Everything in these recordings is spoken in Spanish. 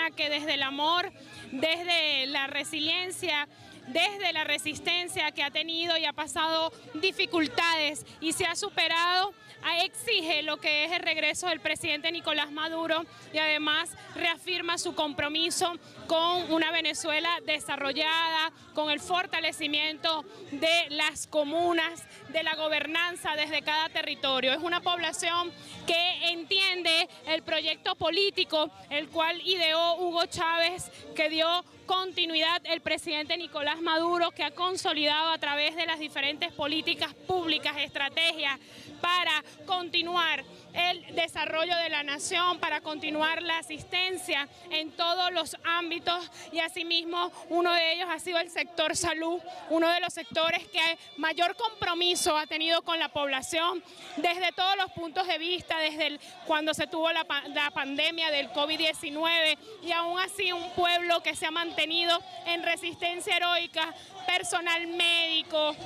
persona que desde el amor, desde la resiliencia, desde la resistencia que ha tenido y ha pasado dificultades y se ha superado, exige lo que es el regreso del presidente Nicolás Maduro y además reafirma su compromiso con una Venezuela desarrollada, con el fortalecimiento de las comunas, de la gobernanza desde cada territorio. Es una población que entiende el proyecto político, el cual ideó Hugo Chávez, que dio continuidad el presidente Nicolás Maduro, que ha consolidado a través de las diferentes políticas públicas, estrategias para continuar el desarrollo de la nación, para continuar la asistencia en todos los ámbitos y asimismo uno de ellos ha sido el sector salud, uno de los sectores que mayor compromiso ha tenido con la población desde todos los puntos de vista, desde cuando se tuvo la pandemia del COVID-19 y aún así un pueblo que se ha mantenido en resistencia heroica, personal médico,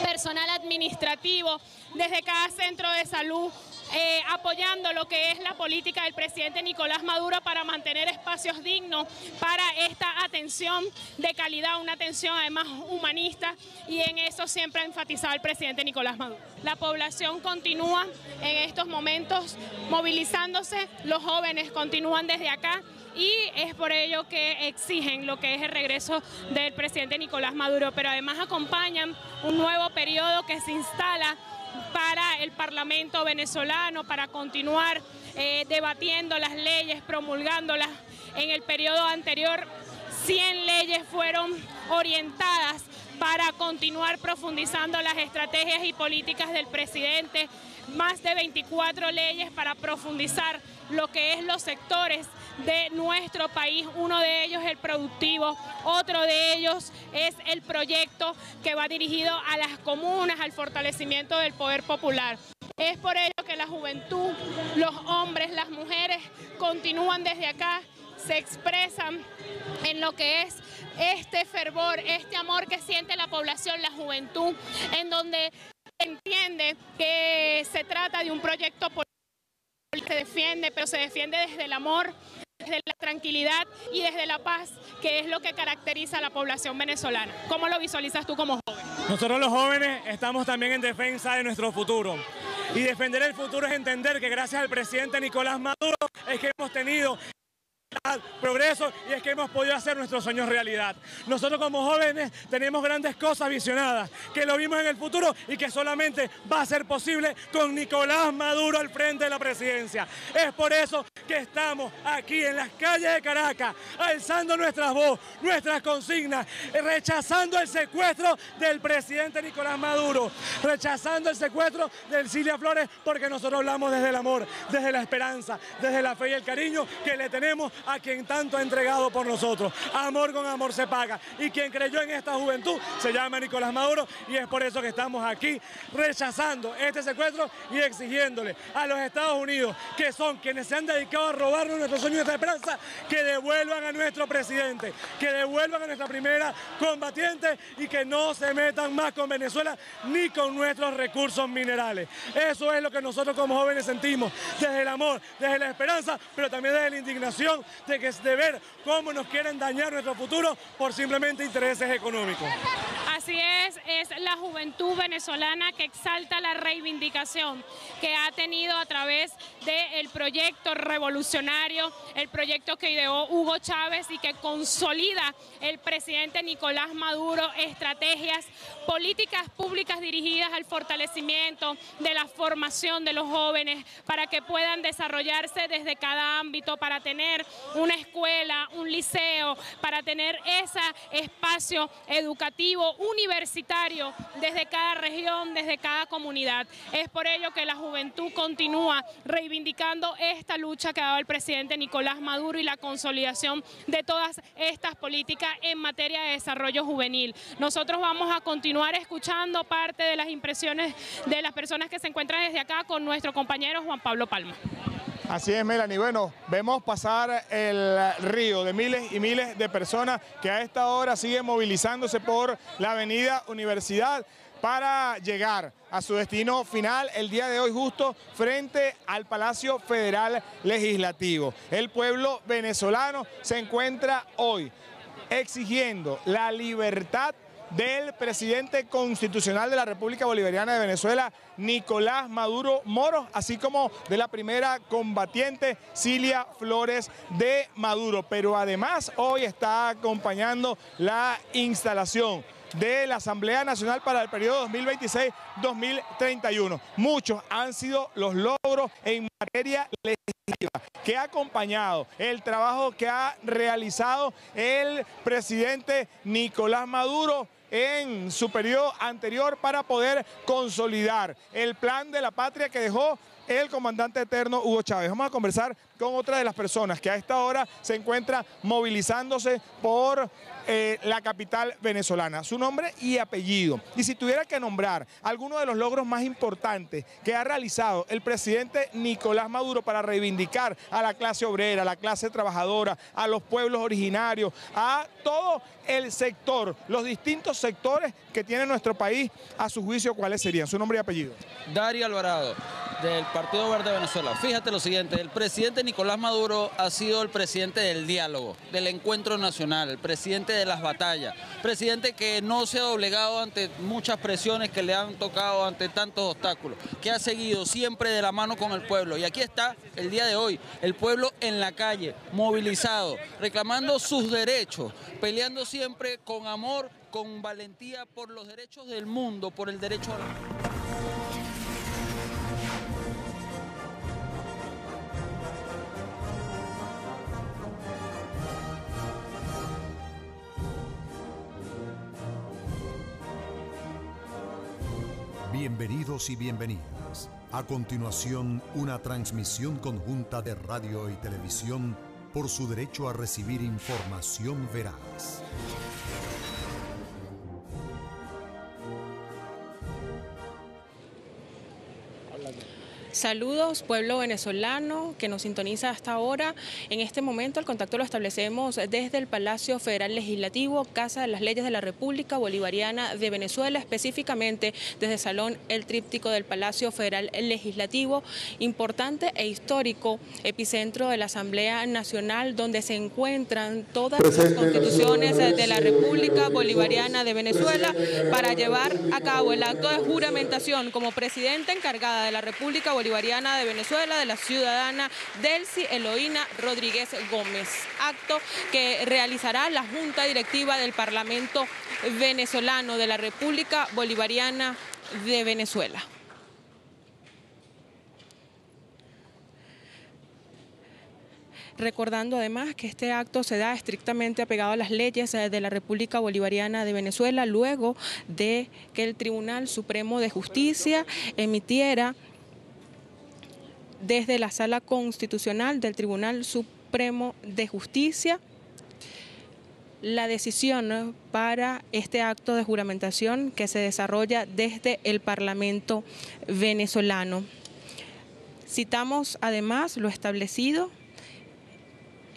personal administrativo, desde cada centro de salud, apoyando lo que es la política del presidente Nicolás Maduro para mantener espacios dignos para esta atención de calidad, una atención además humanista, y en eso siempre ha enfatizado el presidente Nicolás Maduro. La población continúa en estos momentos movilizándose, los jóvenes continúan desde acá y es por ello que exigen lo que es el regreso del presidente Nicolás Maduro, pero además acompañan un nuevo periodo que se instala para el Parlamento venezolano, para continuar debatiendo las leyes, promulgándolas. En el periodo anterior, 100 leyes fueron orientadas para continuar profundizando las estrategias y políticas del presidente, más de 24 leyes para profundizar lo que es los sectores de nuestro país, uno de ellos es el productivo, otro de ellos es el proyecto que va dirigido a las comunas, al fortalecimiento del poder popular. Es por ello que la juventud, los hombres, las mujeres continúan desde acá, se expresan en lo que es este fervor, este amor que siente la población, la juventud, en donde entiende que se trata de un proyecto político que se defiende, pero se defiende desde el amor, desde la tranquilidad y desde la paz, que es lo que caracteriza a la población venezolana. ¿Cómo lo visualizas tú como joven? Nosotros los jóvenes estamos también en defensa de nuestro futuro. Y defender el futuro es entender que gracias al presidente Nicolás Maduro es que hemos tenido progreso y es que hemos podido hacer nuestros sueños realidad. Nosotros como jóvenes tenemos grandes cosas visionadas, que lo vimos en el futuro y que solamente va a ser posible con Nicolás Maduro al frente de la presidencia. Es por eso que estamos aquí en las calles de Caracas, alzando nuestras voces, nuestras consignas, rechazando el secuestro del presidente Nicolás Maduro, rechazando el secuestro de Cilia Flores, porque nosotros hablamos desde el amor, desde la esperanza, desde la fe y el cariño que le tenemos a quien tanto ha entregado por nosotros. Amor con amor se paga, y quien creyó en esta juventud se llama Nicolás Maduro, y es por eso que estamos aquí rechazando este secuestro y exigiéndole a los Estados Unidos, que son quienes se han dedicado a robarnos nuestros sueños y nuestra esperanza, que devuelvan a nuestro presidente, que devuelvan a nuestra primera combatiente y que no se metan más con Venezuela ni con nuestros recursos minerales. Eso es lo que nosotros como jóvenes sentimos, desde el amor, desde la esperanza, pero también desde la indignación de ver cómo nos quieren dañar nuestro futuro por simplemente intereses económicos. Así es la juventud venezolana que exalta la reivindicación que ha tenido a través del proyecto revolucionario, el proyecto que ideó Hugo Chávez y que consolida el presidente Nicolás Maduro, estrategias, políticas públicas dirigidas al fortalecimiento de la formación de los jóvenes para que puedan desarrollarse desde cada ámbito, para tener una escuela, un liceo, para tener ese espacio educativo universitario desde cada región, desde cada comunidad. Es por ello que la juventud continúa reivindicando esta lucha que ha dado el presidente Nicolás Maduro y la consolidación de todas estas políticas en materia de desarrollo juvenil. Nosotros vamos a continuar escuchando parte de las impresiones de las personas que se encuentran desde acá con nuestro compañero Juan Pablo Palma. Así es, Melanie. Bueno, vemos pasar el río de miles y miles de personas que a esta hora siguen movilizándose por la avenida Universidad. para llegar a su destino final el día de hoy, justo frente al Palacio Federal Legislativo. El pueblo venezolano se encuentra hoy exigiendo la libertad del presidente constitucional de la República Bolivariana de Venezuela, Nicolás Maduro Moros, así como de la primera combatiente, Cilia Flores de Maduro. Pero además hoy está acompañando la instalación de la Asamblea Nacional para el periodo 2026-2031. Muchos han sido los logros en materia legislativa que ha acompañado el trabajo que ha realizado el presidente Nicolás Maduro en su periodo anterior para poder consolidar el plan de la patria que dejó el comandante eterno Hugo Chávez. Vamos a conversar con otra de las personas que a esta hora se encuentra movilizándose por la capital venezolana, su nombre y apellido. Y si tuviera que nombrar algunos de los logros más importantes que ha realizado el presidente Nicolás Maduro para reivindicar a la clase obrera, a la clase trabajadora, a los pueblos originarios, a todo el sector, los distintos sectores que tiene nuestro país, a su juicio, ¿cuáles serían? Su nombre y apellido. Darío Alvarado, del Partido Verde de Venezuela. Fíjate lo siguiente, el presidente Nicolás Maduro ha sido el presidente del diálogo, del encuentro nacional, el presidente de las batallas, presidente que no se ha doblegado ante muchas presiones que le han tocado, ante tantos obstáculos, que ha seguido siempre de la mano con el pueblo. Y aquí está el día de hoy, el pueblo en la calle, movilizado, reclamando sus derechos, peleando siempre con amor, con valentía por los derechos del mundo, por el derecho a la... Bienvenidos y bienvenidas. A continuación, una transmisión conjunta de radio y televisión por su derecho a recibir información veraz. Saludos, pueblo venezolano que nos sintoniza hasta ahora. En este momento el contacto lo establecemos desde el Palacio Federal Legislativo, Casa de las Leyes de la República Bolivariana de Venezuela, específicamente desde el Salón El Tríptico del Palacio Federal Legislativo, importante e histórico epicentro de la Asamblea Nacional, donde se encuentran todas las constituciones de la República Bolivariana de Venezuela para llevar a cabo el acto de juramentación como presidenta encargada de la República Bolivariana de Venezuela de la ciudadana Delcy Eloína Rodríguez Gómez, acto que realizará la Junta Directiva del Parlamento venezolano de la República Bolivariana de Venezuela. Recordando además que este acto se da estrictamente apegado a las leyes de la República Bolivariana de Venezuela, luego de que el Tribunal Supremo de Justicia emitiera desde la Sala Constitucional del Tribunal Supremo de Justicia la decisión para este acto de juramentación que se desarrolla desde el Parlamento venezolano. Citamos además lo establecido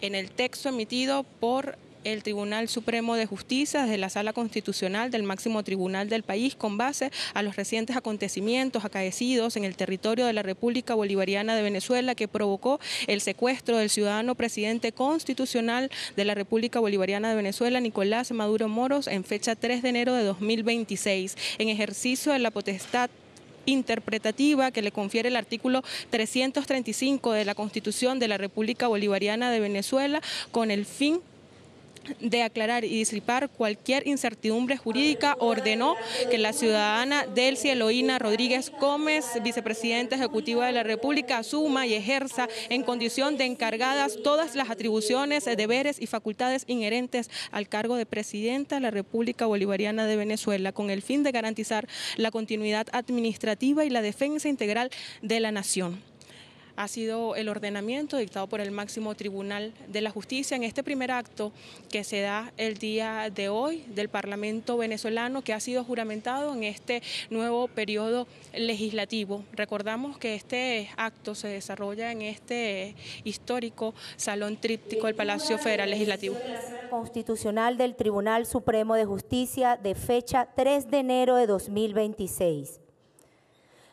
en el texto emitido por el Tribunal Supremo de Justicia desde la Sala Constitucional del máximo tribunal del país con base a los recientes acontecimientos acaecidos en el territorio de la República Bolivariana de Venezuela que provocó el secuestro del ciudadano presidente constitucional de la República Bolivariana de Venezuela, Nicolás Maduro Moros, en fecha 3 de enero de 2026, en ejercicio de la potestad interpretativa que le confiere el artículo 335 de la Constitución de la República Bolivariana de Venezuela, con el fin de aclarar y disipar cualquier incertidumbre jurídica, ordenó que la ciudadana Delcy Eloína Rodríguez Gómez, vicepresidenta ejecutiva de la República, asuma y ejerza en condición de encargadas todas las atribuciones, deberes y facultades inherentes al cargo de presidenta de la República Bolivariana de Venezuela, con el fin de garantizar la continuidad administrativa y la defensa integral de la nación. ha sido el ordenamiento dictado por el máximo tribunal de la justicia en este primer acto que se da el día de hoy del Parlamento venezolano, que ha sido juramentado en este nuevo periodo legislativo. Recordamos que este acto se desarrolla en este histórico Salón Tríptico del Palacio Federal Legislativo. Constitucional del Tribunal Supremo de Justicia de fecha 3 de enero de 2026.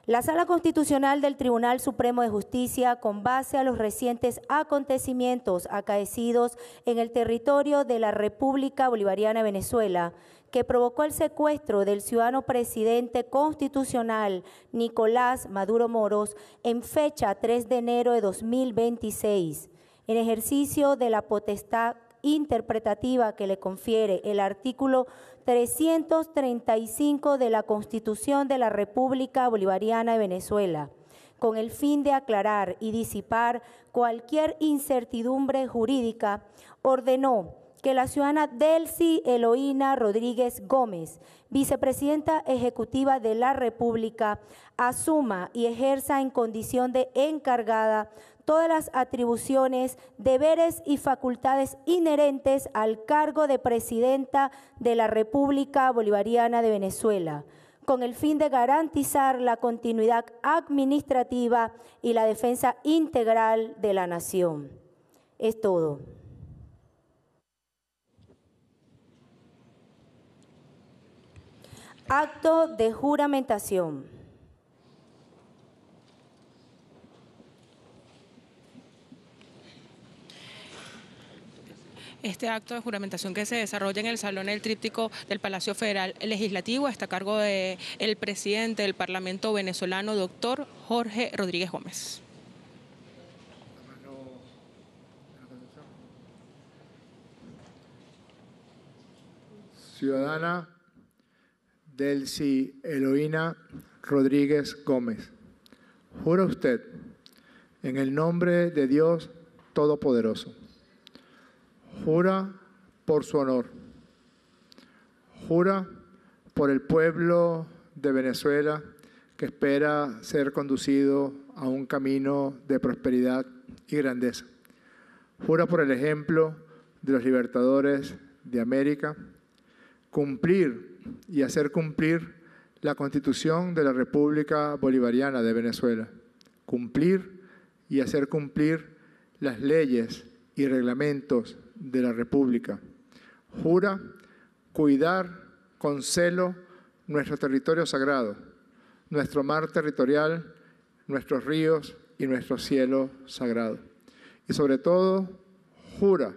La Sala Constitucional del Tribunal Supremo de Justicia, con base a los recientes acontecimientos acaecidos en el territorio de la República Bolivariana de Venezuela, que provocó el secuestro del ciudadano presidente constitucional Nicolás Maduro Moros en fecha 3 de enero de 2026, en ejercicio de la potestad interpretativa que le confiere el artículo 335 de la Constitución de la República Bolivariana de Venezuela, con el fin de aclarar y disipar cualquier incertidumbre jurídica, ordenó que la ciudadana Delcy Eloína Rodríguez Gómez, vicepresidenta ejecutiva de la República, asuma y ejerza en condición de encargada todas las atribuciones, deberes y facultades inherentes al cargo de presidenta de la República Bolivariana de Venezuela, con el fin de garantizar la continuidad administrativa y la defensa integral de la nación. Es todo. Acto de juramentación. Este acto de juramentación que se desarrolla en el Salón del Tríptico del Palacio Federal Legislativo está a cargo del presidente del Parlamento venezolano, doctor Jorge Rodríguez Gómez. Ciudadana Delcy Eloína Rodríguez Gómez, jura usted, en el nombre de Dios Todopoderoso, jura por su honor, jura por el pueblo de Venezuela que espera ser conducido a un camino de prosperidad y grandeza, jura por el ejemplo de los libertadores de América, cumplir y hacer cumplir la Constitución de la República Bolivariana de Venezuela, cumplir y hacer cumplir las leyes y reglamentos de la República. Jura cuidar con celo nuestro territorio sagrado, nuestro mar territorial, nuestros ríos y nuestro cielo sagrado. Y sobre todo, jura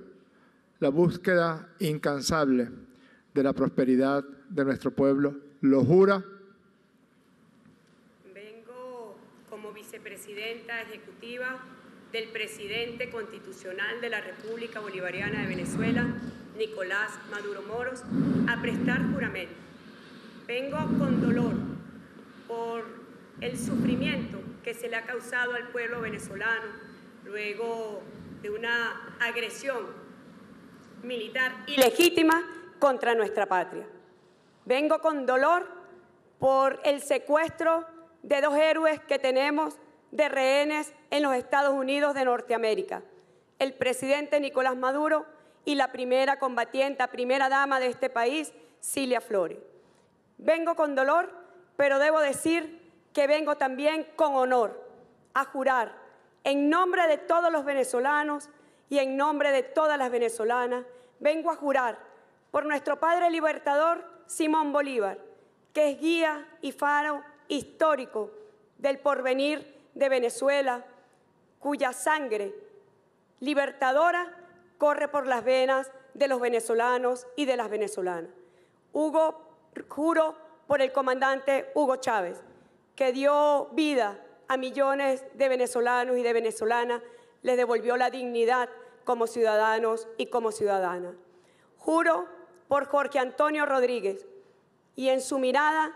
la búsqueda incansable de la prosperidad de nuestro pueblo. ¿Lo jura? Vengo como vicepresidenta ejecutiva del presidente constitucional de la República Bolivariana de Venezuela, Nicolás Maduro Moros, a prestar juramento. Vengo con dolor por el sufrimiento que se le ha causado al pueblo venezolano luego de una agresión militar ilegítima contra nuestra patria. Vengo con dolor por el secuestro de 2 héroes que tenemos de rehenes en los Estados Unidos de Norteamérica, el presidente Nicolás Maduro y la primera combatiente, primera dama de este país, Cilia Flores. Vengo con dolor, pero debo decir que vengo también con honor a jurar en nombre de todos los venezolanos y en nombre de todas las venezolanas, vengo a jurar por nuestro padre libertador Simón Bolívar, que es guía y faro histórico del porvenir de Venezuela, cuya sangre libertadora corre por las venas de los venezolanos y de las venezolanas. Juro por el comandante Hugo Chávez, que dio vida a millones de venezolanos y de venezolanas, les devolvió la dignidad como ciudadanos y como ciudadanas. Juro por Jorge Antonio Rodríguez y en su mirada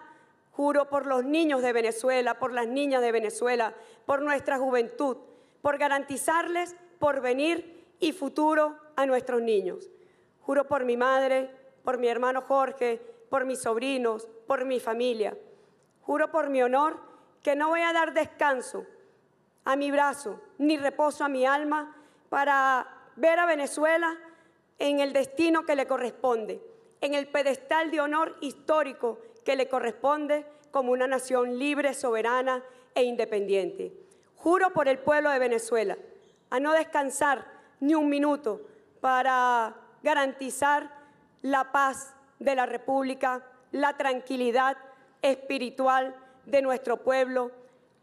juro por los niños de Venezuela, por las niñas de Venezuela, por nuestra juventud, por garantizarles porvenir y futuro a nuestros niños. Juro por mi madre, por mi hermano Jorge, por mis sobrinos, por mi familia. Juro por mi honor que no voy a dar descanso a mi brazo, ni reposo a mi alma para ver a Venezuela en el destino que le corresponde, en el pedestal de honor histórico que le corresponde como una nación libre, soberana e independiente. Juro por el pueblo de Venezuela a no descansar ni un minuto para garantizar la paz de la República, la tranquilidad espiritual de nuestro pueblo,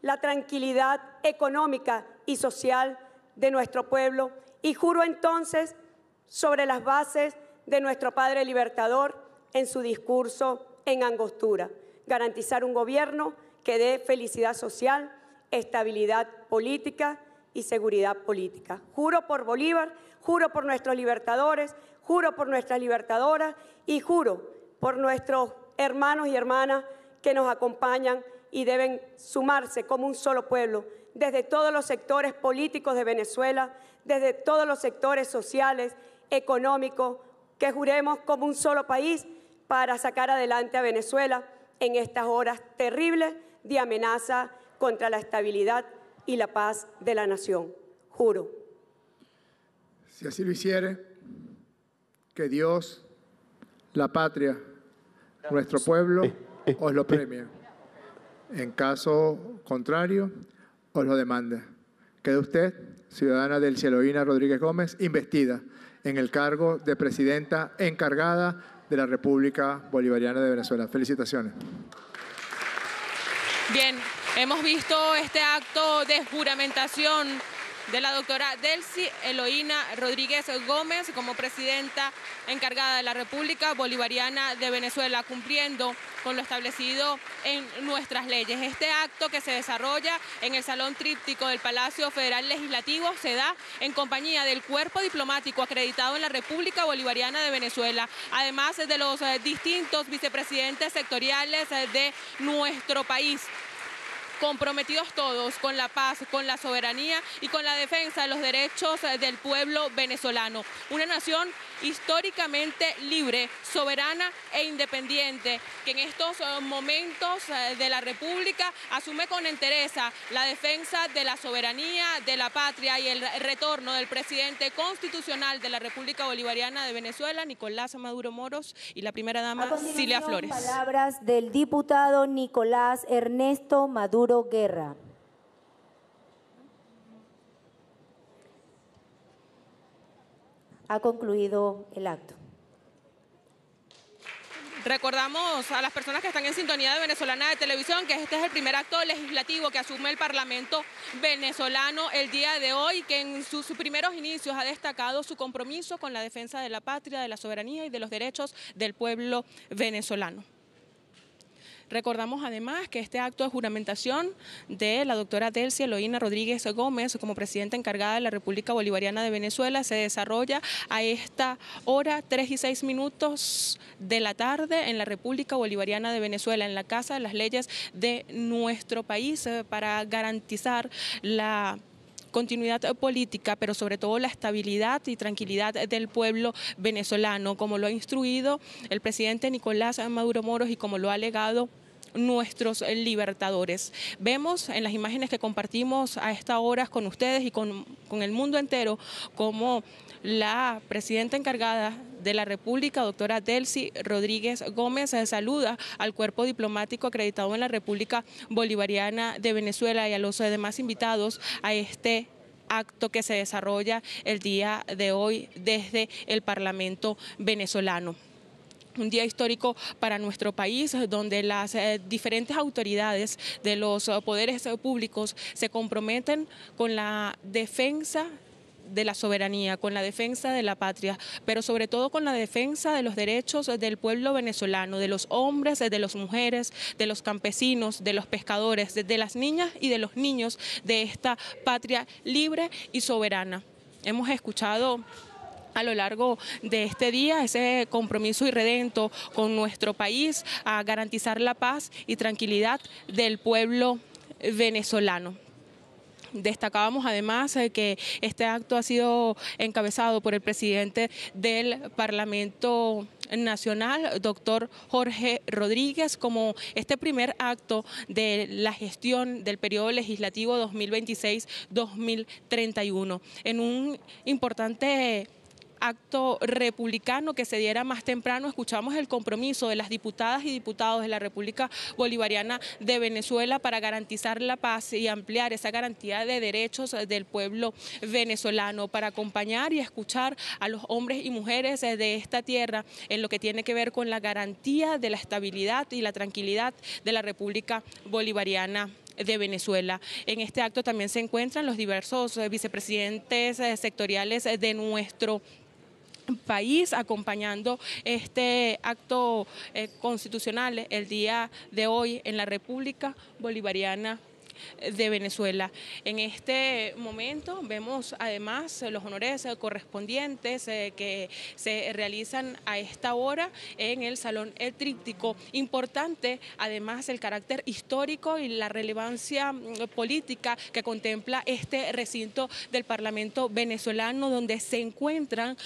la tranquilidad económica y social de nuestro pueblo, y juro entonces sobre las bases de nuestro Padre Libertador en su discurso en Angostura, garantizar un gobierno que dé felicidad social, estabilidad política y seguridad política. Juro por Bolívar, juro por nuestros libertadores, juro por nuestras libertadoras y juro por nuestros hermanos y hermanas que nos acompañan y deben sumarse como un solo pueblo, desde todos los sectores políticos de Venezuela, desde todos los sectores sociales, económicos, que juremos como un solo país para sacar adelante a Venezuela en estas horas terribles de amenaza contra la estabilidad y la paz de la nación. Juro. Si así lo hiciere, que Dios, la patria, nuestro pueblo, os lo premie. En caso contrario, os lo demanda. Queda usted, ciudadana Delcy Eloína Rodríguez Gómez, investida en el cargo de presidenta encargada de la República Bolivariana de Venezuela. Felicitaciones. Bien, hemos visto este acto de juramentación de la doctora Delcy Eloína Rodríguez Gómez como presidenta encargada de la República Bolivariana de Venezuela, cumpliendo con lo establecido en nuestras leyes. Este acto, que se desarrolla en el Salón Tríptico del Palacio Federal Legislativo, se da en compañía del cuerpo diplomático acreditado en la República Bolivariana de Venezuela, además de los distintos vicepresidentes sectoriales de nuestro país, comprometidos todos con la paz, con la soberanía y con la defensa de los derechos del pueblo venezolano. Una nación históricamente libre, soberana e independiente, que en estos momentos de la República asume con entereza la defensa de la soberanía, de la patria y el retorno del presidente constitucional de la República Bolivariana de Venezuela, Nicolás Maduro Moros, y la primera dama, Cilia Flores. Palabras del diputado Nicolás Ernesto Maduro Guerra. Ha concluido el acto. Recordamos a las personas que están en sintonía de Venezolana de Televisión que este es el primer acto legislativo que asume el Parlamento venezolano el día de hoy, que en sus primeros inicios ha destacado su compromiso con la defensa de la patria, de la soberanía y de los derechos del pueblo venezolano. Recordamos además que este acto de juramentación de la doctora Delcy Eloína Rodríguez Gómez como presidenta encargada de la República Bolivariana de Venezuela se desarrolla a esta hora 3:06 de la tarde en la República Bolivariana de Venezuela, en la Casa de las Leyes de nuestro país, para garantizar la continuidad política, pero sobre todo la estabilidad y tranquilidad del pueblo venezolano, como lo ha instruido el presidente Nicolás Maduro Moros y como lo ha alegado nuestros libertadores. Vemos en las imágenes que compartimos a esta hora con ustedes y con el mundo entero como la presidenta encargada de la República, doctora Delcy Rodríguez Gómez, saluda al cuerpo diplomático acreditado en la República Bolivariana de Venezuela y a los demás invitados a este acto que se desarrolla el día de hoy desde el Parlamento venezolano. Un día histórico para nuestro país, donde las diferentes autoridades de los poderes públicos se comprometen con la defensa de la soberanía, con la defensa de la patria, pero sobre todo con la defensa de los derechos del pueblo venezolano, de los hombres, de las mujeres, de los campesinos, de los pescadores, de las niñas y de los niños de esta patria libre y soberana. Hemos escuchado a lo largo de este día ese compromiso irredento con nuestro país a garantizar la paz y tranquilidad del pueblo venezolano. Destacábamos además que este acto ha sido encabezado por el presidente del Parlamento Nacional, doctor Jorge Rodríguez, como este primer acto de la gestión del periodo legislativo 2026-2031, en un importante acto republicano que se diera más temprano. Escuchamos el compromiso de las diputadas y diputados de la República Bolivariana de Venezuela para garantizar la paz y ampliar esa garantía de derechos del pueblo venezolano, para acompañar y escuchar a los hombres y mujeres de esta tierra en lo que tiene que ver con la garantía de la estabilidad y la tranquilidad de la República Bolivariana de Venezuela. En este acto también se encuentran los diversos vicepresidentes sectoriales de nuestro país, acompañando este acto constitucional el día de hoy en la República Bolivariana de Venezuela. En este momento vemos además los honores correspondientes que se realizan a esta hora en el Salón El Tríptico. Importante además el carácter histórico y la relevancia política que contempla este recinto del Parlamento venezolano, donde se encuentran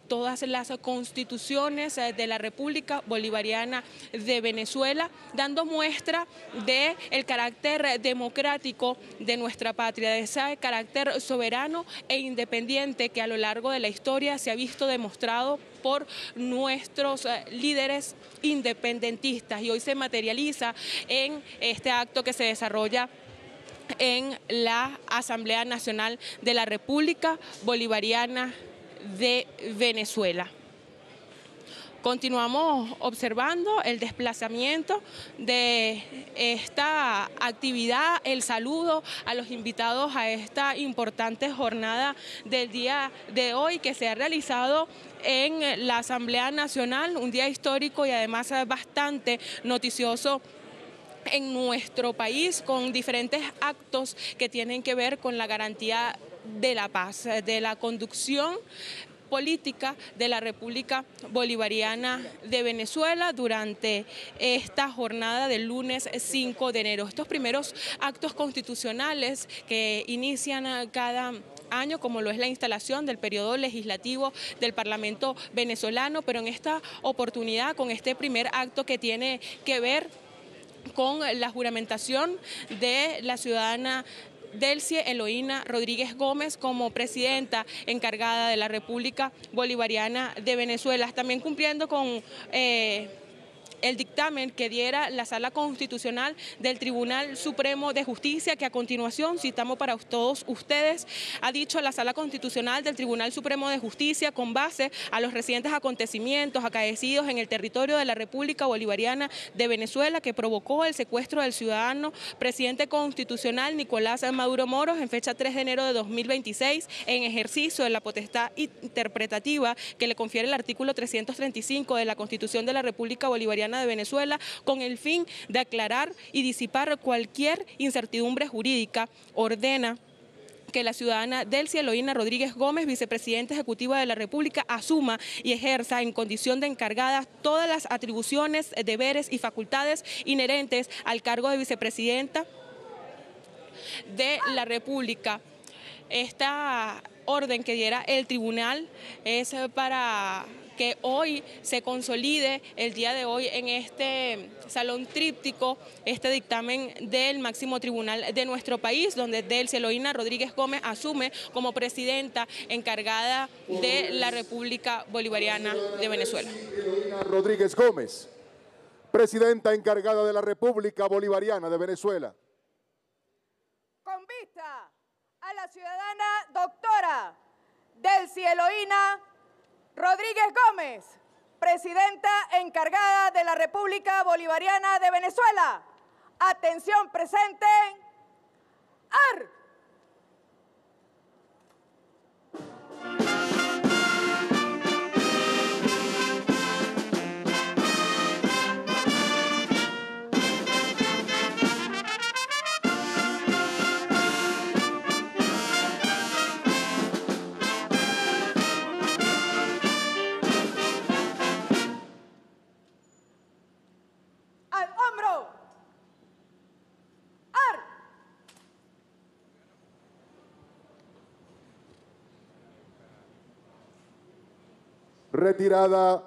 todas las constituciones de la República Bolivariana de Venezuela, dando muestra del carácter democrático de nuestra patria, de ese carácter soberano e independiente que a lo largo de la historia se ha visto demostrado por nuestros líderes independentistas, y hoy se materializa en este acto que se desarrolla en la Asamblea Nacional de la República Bolivariana de Venezuela. Continuamos observando el desplazamiento de esta actividad, el saludo a los invitados a esta importante jornada del día de hoy que se ha realizado en la Asamblea Nacional, un día histórico y además bastante noticioso en nuestro país, con diferentes actos que tienen que ver con la garantía de la paz, de la conducción política de la República Bolivariana de Venezuela durante esta jornada del lunes 5 de enero. Estos primeros actos constitucionales que inician cada año, como lo es la instalación del periodo legislativo del Parlamento venezolano, pero en esta oportunidad con este primer acto que tiene que ver con la juramentación de la ciudadana Delcy Eloína Rodríguez Gómez como presidenta encargada de la República Bolivariana de Venezuela, también cumpliendo con el dictamen que diera la Sala Constitucional del Tribunal Supremo de Justicia, que a continuación citamos para todos ustedes. Ha dicho la Sala Constitucional del Tribunal Supremo de Justicia, con base a los recientes acontecimientos acaecidos en el territorio de la República Bolivariana de Venezuela, que provocó el secuestro del ciudadano presidente constitucional Nicolás Maduro Moros en fecha 3 de enero de 2026, en ejercicio de la potestad interpretativa que le confiere el artículo 335 de la Constitución de la República Bolivariana de Venezuela, con el fin de aclarar y disipar cualquier incertidumbre jurídica, ordena que la ciudadana Delcy Eloína Rodríguez Gómez, vicepresidenta ejecutiva de la República, asuma y ejerza en condición de encargada todas las atribuciones, deberes y facultades inherentes al cargo de vicepresidenta de la República. Esta orden que diera el tribunal es para que hoy se consolide el día de hoy en este Salón Tríptico este dictamen del máximo tribunal de nuestro país, donde Delcy Eloína Rodríguez Gómez asume como presidenta encargada de la República Bolivariana de Venezuela. Eloína Rodríguez Gómez, presidenta encargada de la República Bolivariana de Venezuela. Con vista a la ciudadana doctora Delcy Eloína Rodríguez Gómez, presidenta encargada de la República Bolivariana de Venezuela. Atención presente. ¡Ar! retirada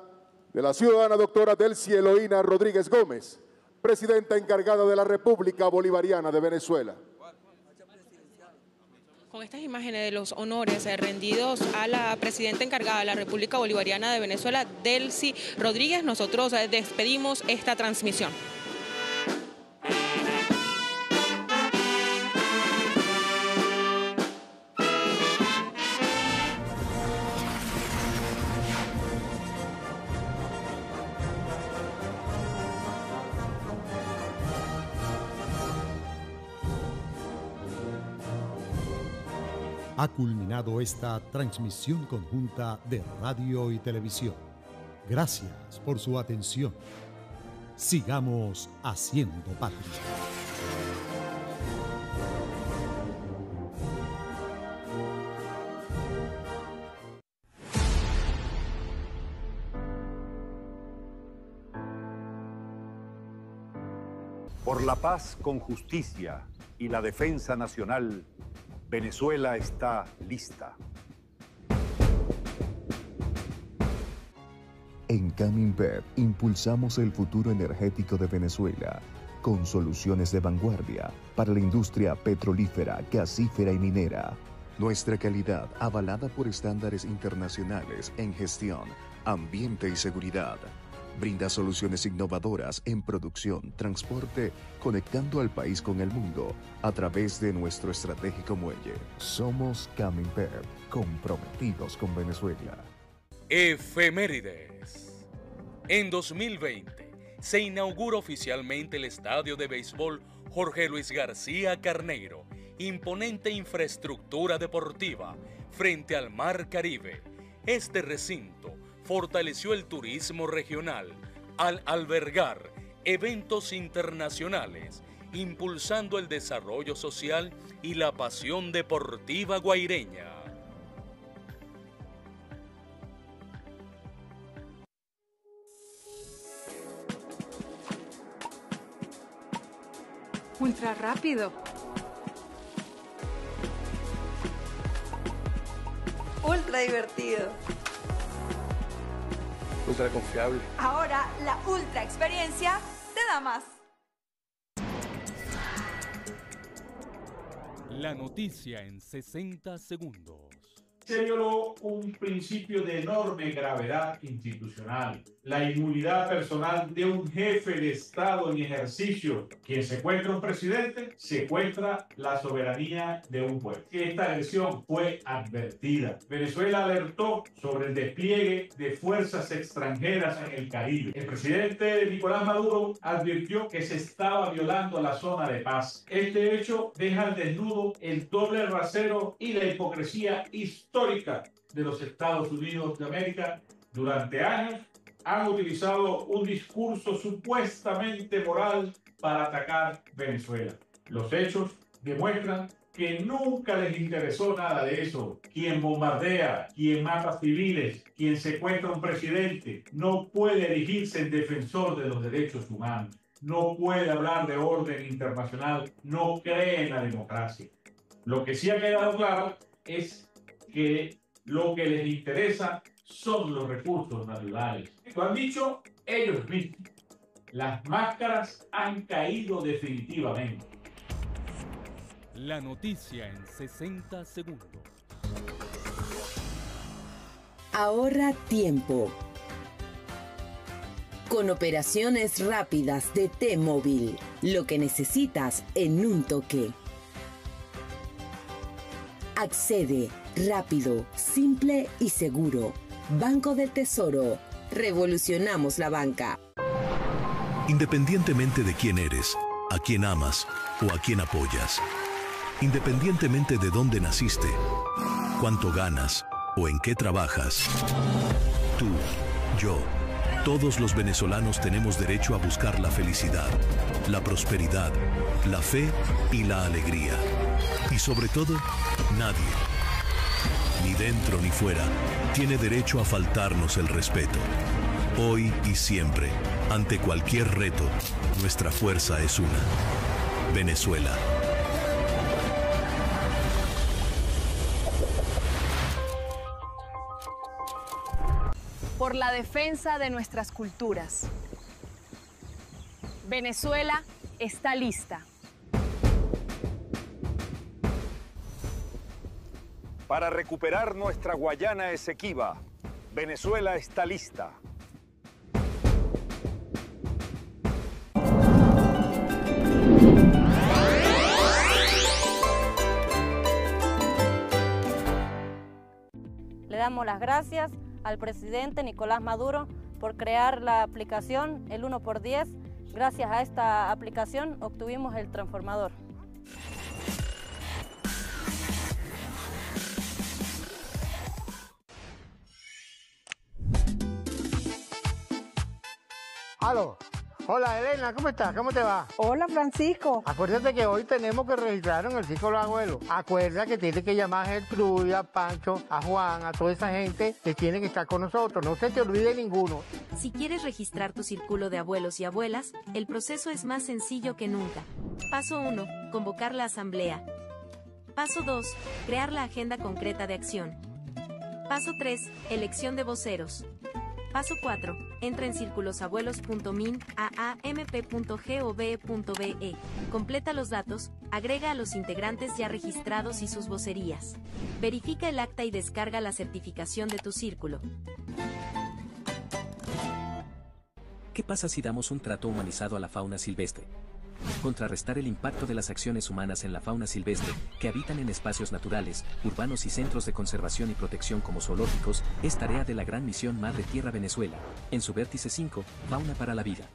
de la ciudadana doctora Delcy Eloína Rodríguez Gómez, presidenta encargada de la República Bolivariana de Venezuela. Con estas imágenes de los honores rendidos a la presidenta encargada de la República Bolivariana de Venezuela, Delcy Rodríguez, nosotros despedimos esta transmisión. Ha culminado esta transmisión conjunta de radio y televisión. Gracias por su atención. Sigamos haciendo patria. Por la paz con justicia y la defensa nacional, Venezuela está lista. En Caminver impulsamos el futuro energético de Venezuela con soluciones de vanguardia para la industria petrolífera, gasífera y minera. Nuestra calidad, avalada por estándares internacionales en gestión, ambiente y seguridad, brinda soluciones innovadoras en producción, transporte, conectando al país con el mundo a través de nuestro estratégico muelle. Somos Caminver, comprometidos con Venezuela. Efemérides. En 2020 se inaugura oficialmente el estadio de béisbol Jorge Luis García Carneiro, imponente infraestructura deportiva frente al Mar Caribe. Este recinto fortaleció el turismo regional al albergar eventos internacionales, impulsando el desarrollo social y la pasión deportiva guaireña. Ultra rápido. Ultra divertido. Ultra confiable. Ahora la ultra experiencia te da más. La noticia en 60 segundos. Se violó un principio de enorme gravedad institucional, la inmunidad personal de un jefe de Estado en ejercicio. Quien secuestra un presidente, secuestra la soberanía de un pueblo. Esta agresión fue advertida. Venezuela alertó sobre el despliegue de fuerzas extranjeras en el Caribe. El presidente Nicolás Maduro advirtió que se estaba violando la zona de paz. Este hecho deja al desnudo el doble rasero y la hipocresía histórica de los Estados Unidos de América. Durante años han utilizado un discurso supuestamente moral para atacar Venezuela. Los hechos demuestran que nunca les interesó nada de eso. Quien bombardea, quien mata civiles, quien secuestra a un presidente, no puede erigirse en defensor de los derechos humanos. No puede hablar de orden internacional, no cree en la democracia. Lo que sí ha quedado claro es que lo que les interesa son los recursos naturales. Lo han dicho ellos mismos. Las máscaras han caído definitivamente. La noticia en 60 segundos. Ahorra tiempo. Con operaciones rápidas de T-Mobile, lo que necesitas en un toque. Accede rápido, simple y seguro. Banco del Tesoro. Revolucionamos la banca. Independientemente de quién eres, a quién amas o a quién apoyas. Independientemente de dónde naciste, cuánto ganas o en qué trabajas. Tú, yo, todos los venezolanos tenemos derecho a buscar la felicidad, la prosperidad, la fe y la alegría. Y sobre todo, nadie, ni dentro ni fuera, tiene derecho a faltarnos el respeto. Hoy y siempre, ante cualquier reto, nuestra fuerza es una. Venezuela. por la defensa de nuestras culturas. Venezuela está lista. Para recuperar nuestra Guayana Esequiba, Venezuela está lista. Le damos las gracias al presidente Nicolás Maduro por crear la aplicación el 1x10. Gracias a esta aplicación obtuvimos el transformador. Aló. Hola Elena, ¿cómo estás? ¿Cómo te va? Hola Francisco. Acuérdate que hoy tenemos que registrar en el Ciclo de los Abuelos. Acuérdate que tienes que llamar a Gertrude, a Pancho, a Juan, a toda esa gente que tiene que estar con nosotros. No se te olvide ninguno. Si quieres registrar tu círculo de abuelos y abuelas, el proceso es más sencillo que nunca. Paso 1. Convocar la asamblea. Paso 2. Crear la agenda concreta de acción. Paso 3. Elección de voceros. Paso 4. Entra en círculosabuelos.min.aamp.gov.be. Completa los datos, agrega a los integrantes ya registrados y sus vocerías. Verifica el acta y descarga la certificación de tu círculo. ¿Qué pasa si damos un trato humanizado a la fauna silvestre? Contrarrestar el impacto de las acciones humanas en la fauna silvestre, que habitan en espacios naturales, urbanos y centros de conservación y protección como zoológicos, es tarea de la Gran Misión Madre Tierra Venezuela, en su vértice 5, Fauna para la Vida.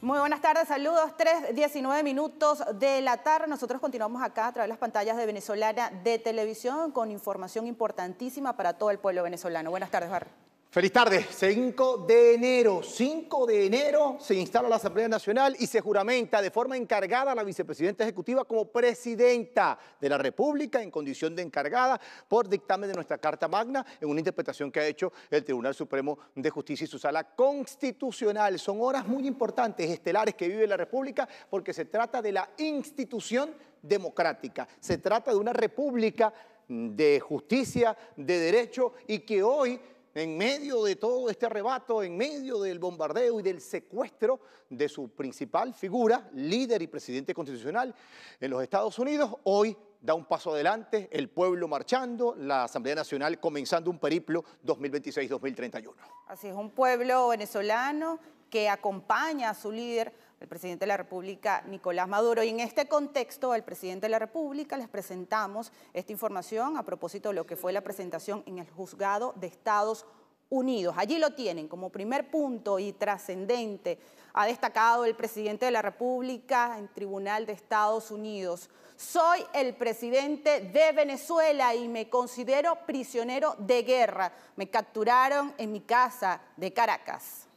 Muy buenas tardes, saludos, 3:19 de la tarde. Nosotros continuamos acá a través de las pantallas de Venezolana de Televisión con información importantísima para todo el pueblo venezolano. Buenas tardes, Barry. Feliz tarde, 5 de enero se instala la Asamblea Nacional y se juramenta de forma encargada a la vicepresidenta ejecutiva como presidenta de la República en condición de encargada por dictamen de nuestra Carta Magna en una interpretación que ha hecho el Tribunal Supremo de Justicia y su Sala Constitucional. Son horas muy importantes, estelares que vive la República porque se trata de la institución democrática, se trata de una república de justicia, de derecho y que hoy, en medio de todo este arrebato, en medio del bombardeo y del secuestro de su principal figura, líder y presidente constitucional en los Estados Unidos, hoy da un paso adelante, el pueblo marchando, la Asamblea Nacional comenzando un periplo 2026-2031. Así es, un pueblo venezolano que acompaña a su líder, el presidente de la República, Nicolás Maduro. Y en este contexto, al presidente de la República les presentamos esta información a propósito de lo que fue la presentación en el Juzgado de Estados Unidos. Allí lo tienen como primer punto y trascendente. Ha destacado el presidente de la República en Tribunal de Estados Unidos: soy el presidente de Venezuela y me considero prisionero de guerra. Me capturaron en mi casa de Caracas.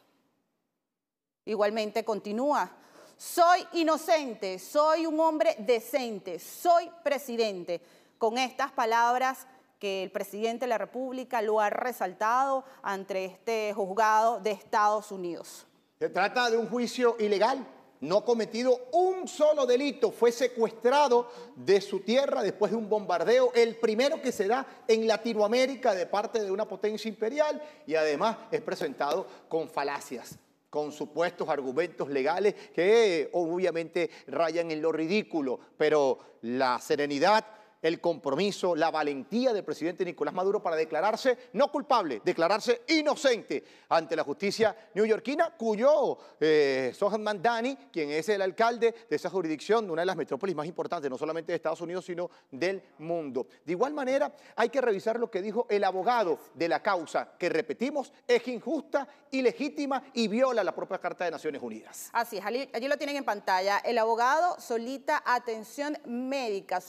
Igualmente continúa: soy inocente, soy un hombre decente, soy presidente. Con estas palabras que el presidente de la República lo ha resaltado ante este juzgado de Estados Unidos. Se trata de un juicio ilegal, no ha cometido un solo delito, fue secuestrado de su tierra después de un bombardeo, el primero que se da en Latinoamérica de parte de una potencia imperial, y además es presentado con falacias, con supuestos argumentos legales que obviamente rayan en lo ridículo, pero la serenidad, el compromiso, la valentía del presidente Nicolás Maduro para declararse no culpable, declararse inocente ante la justicia neoyorquina, cuyo Zohran Mamdani, quien es el alcalde de esa jurisdicción, de una de las metrópolis más importantes, no solamente de Estados Unidos, sino del mundo. De igual manera, hay que revisar lo que dijo el abogado de la causa, que repetimos, es injusta, ilegítima y viola la propia Carta de Naciones Unidas. Así es, allí lo tienen en pantalla. El abogado solicita atención médica,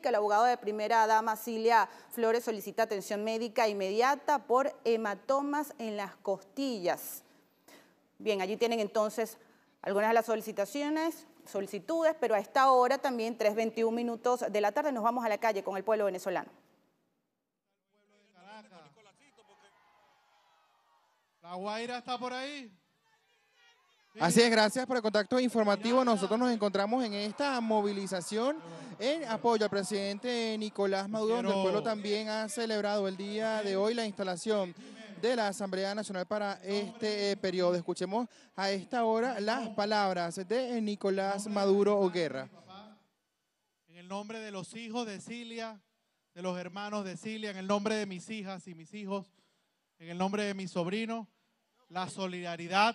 el abogado de primera dama Cilia Flores solicita atención médica inmediata por hematomas en las costillas. Bien, allí tienen entonces algunas de las solicitudes, pero a esta hora también, 3:21 de la tarde, nos vamos a la calle con el pueblo venezolano. La Guaira está por ahí. Así es, gracias por el contacto informativo. Nosotros nos encontramos en esta movilización en apoyo al presidente Nicolás Maduro, donde el pueblo también ha celebrado el día de hoy la instalación de la Asamblea Nacional para este periodo. Escuchemos a esta hora las palabras de Nicolás Maduro Oguerra. En el nombre de los hijos de Cilia, de los hermanos de Cilia, en el nombre de mis hijas y mis hijos, en el nombre de mis sobrinos, la solidaridad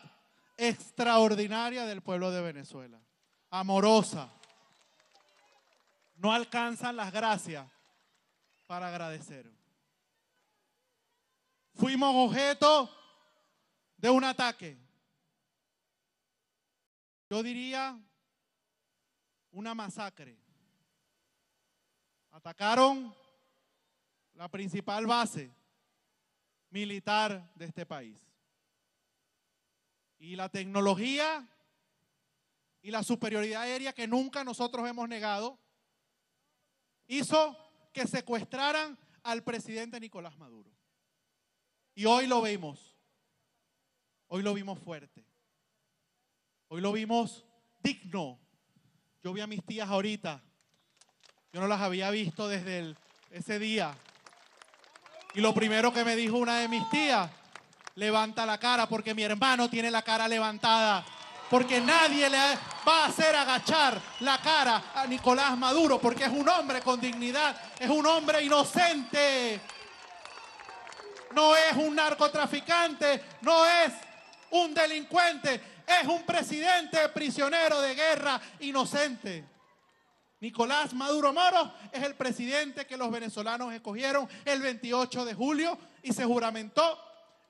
extraordinaria del pueblo de Venezuela, amorosa. No alcanzan las gracias para agradecer. Fuimos objeto de un ataque. Yo diría una masacre. Atacaron la principal base militar de este país. Y la tecnología y la superioridad aérea que nunca nosotros hemos negado hizo que secuestraran al presidente Nicolás Maduro. Y hoy lo vimos fuerte, hoy lo vimos digno. Yo vi a mis tías ahorita, yo no las había visto desde ese día. Y lo primero que me dijo una de mis tías: levanta la cara, porque mi hermano tiene la cara levantada, porque nadie le va a hacer agachar la cara a Nicolás Maduro, porque es un hombre con dignidad, es un hombre inocente, no es un narcotraficante, no es un delincuente, es un presidente prisionero de guerra inocente. Nicolás Maduro Moro es el presidente que los venezolanos escogieron el 28 de julio y se juramentó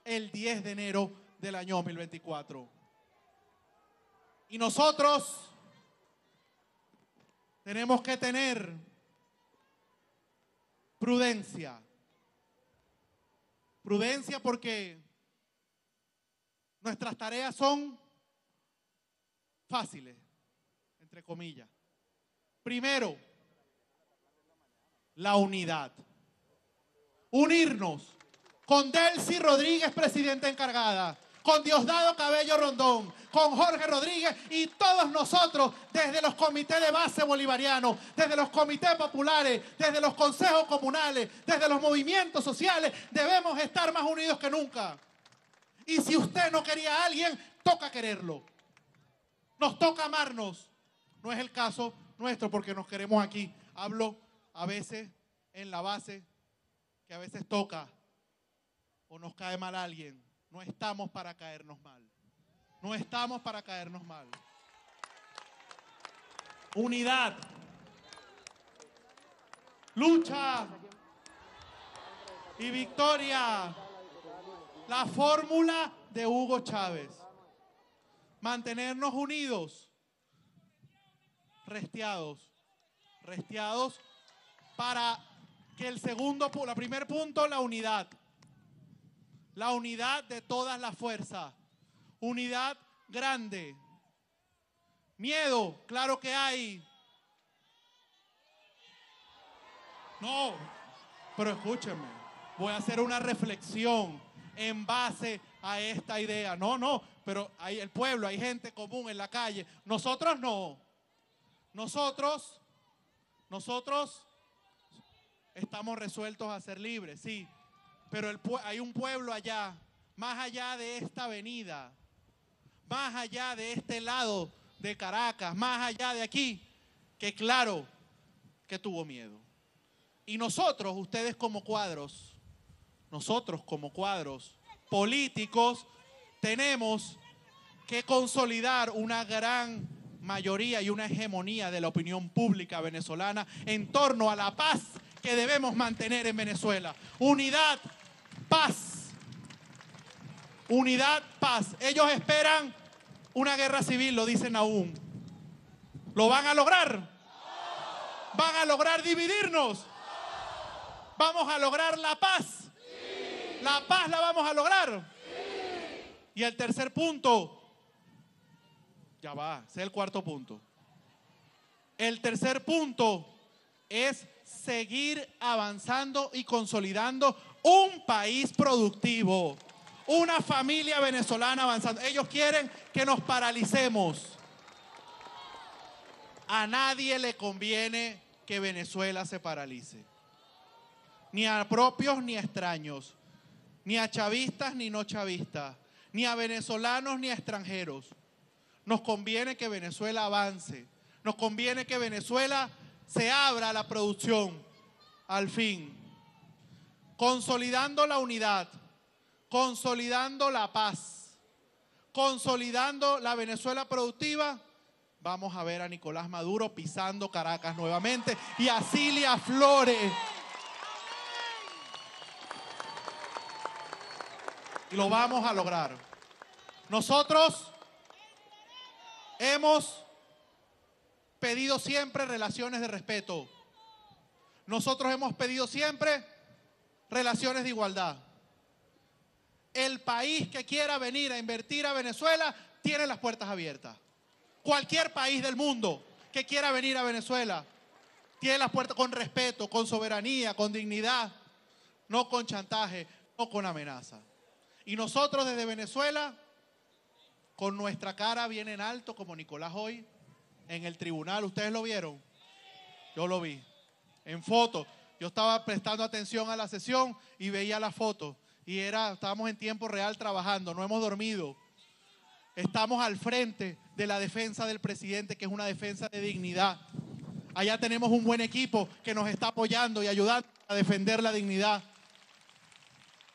el 10 de enero del año 2024. Y nosotros tenemos que tener prudencia. Prudencia porque nuestras tareas son fáciles, entre comillas. Primero, la unidad. Unirnos con Delcy Rodríguez, presidenta encargada, con Diosdado Cabello Rondón, con Jorge Rodríguez y todos nosotros desde los comités de base bolivarianos, desde los comités populares, desde los consejos comunales, desde los movimientos sociales, debemos estar más unidos que nunca. Y si usted no quería a alguien, toca quererlo. Nos toca amarnos. No es el caso nuestro porque nos queremos aquí. Hablo a veces en la base que a veces toca o nos cae mal alguien. No estamos para caernos mal. No estamos para caernos mal. Unidad. Lucha. Y victoria. La fórmula de Hugo Chávez. Mantenernos unidos. Restiados para que la primer punto, la unidad de todas las fuerzas, unidad grande. Miedo, claro que hay. No, pero escúchenme, voy a hacer una reflexión en base a esta idea. No, pero hay el pueblo, hay gente común en la calle. Nosotros no. Nosotros estamos resueltos a ser libres, sí, pero hay un pueblo allá, más allá de esta avenida, más allá de este lado de Caracas, más allá de aquí, que claro que tuvo miedo. Y nosotros, ustedes como cuadros, nosotros como cuadros políticos, tenemos que consolidar una gran mayoría y una hegemonía de la opinión pública venezolana en torno a la paz que debemos mantener en Venezuela. Unidad, paz. Unidad, paz. Ellos esperan una guerra civil, lo dicen aún. ¿Lo van a lograr? ¿Van a lograr dividirnos? ¿Vamos a lograr la paz? ¿La paz la vamos a lograr? Y el tercer punto, ya va, ese es el cuarto punto. El tercer punto es seguir avanzando y consolidando un país productivo. una familia venezolana avanzando. Ellos quieren que nos paralicemos. A nadie le conviene que Venezuela se paralice. Ni a propios ni a extraños. Ni a chavistas ni no chavistas. Ni a venezolanos ni a extranjeros. Nos conviene que Venezuela avance. Nos conviene que Venezuela se abra a la producción. Al fin. Consolidando la unidad. Consolidando la paz. Consolidando la Venezuela productiva. Vamos a ver a Nicolás Maduro pisando Caracas nuevamente y a Cilia Flores. Y lo vamos a lograr. Nosotros hemos pedido siempre relaciones de respeto. Nosotros hemos pedido siempre relaciones de igualdad. El país que quiera venir a invertir a Venezuela tiene las puertas abiertas. Cualquier país del mundo que quiera venir a Venezuela tiene las puertas con respeto, con soberanía, con dignidad, no con chantaje, no con amenaza. Y nosotros desde Venezuela, con nuestra cara bien en alto, como Nicolás hoy, en el tribunal, ¿ustedes lo vieron? Yo lo vi, en foto. Yo estaba prestando atención a la sesión y veía la foto. Y estábamos en tiempo real trabajando, no hemos dormido. Estamos al frente de la defensa del presidente, que es una defensa de dignidad. Allá tenemos un buen equipo que nos está apoyando y ayudando a defender la dignidad.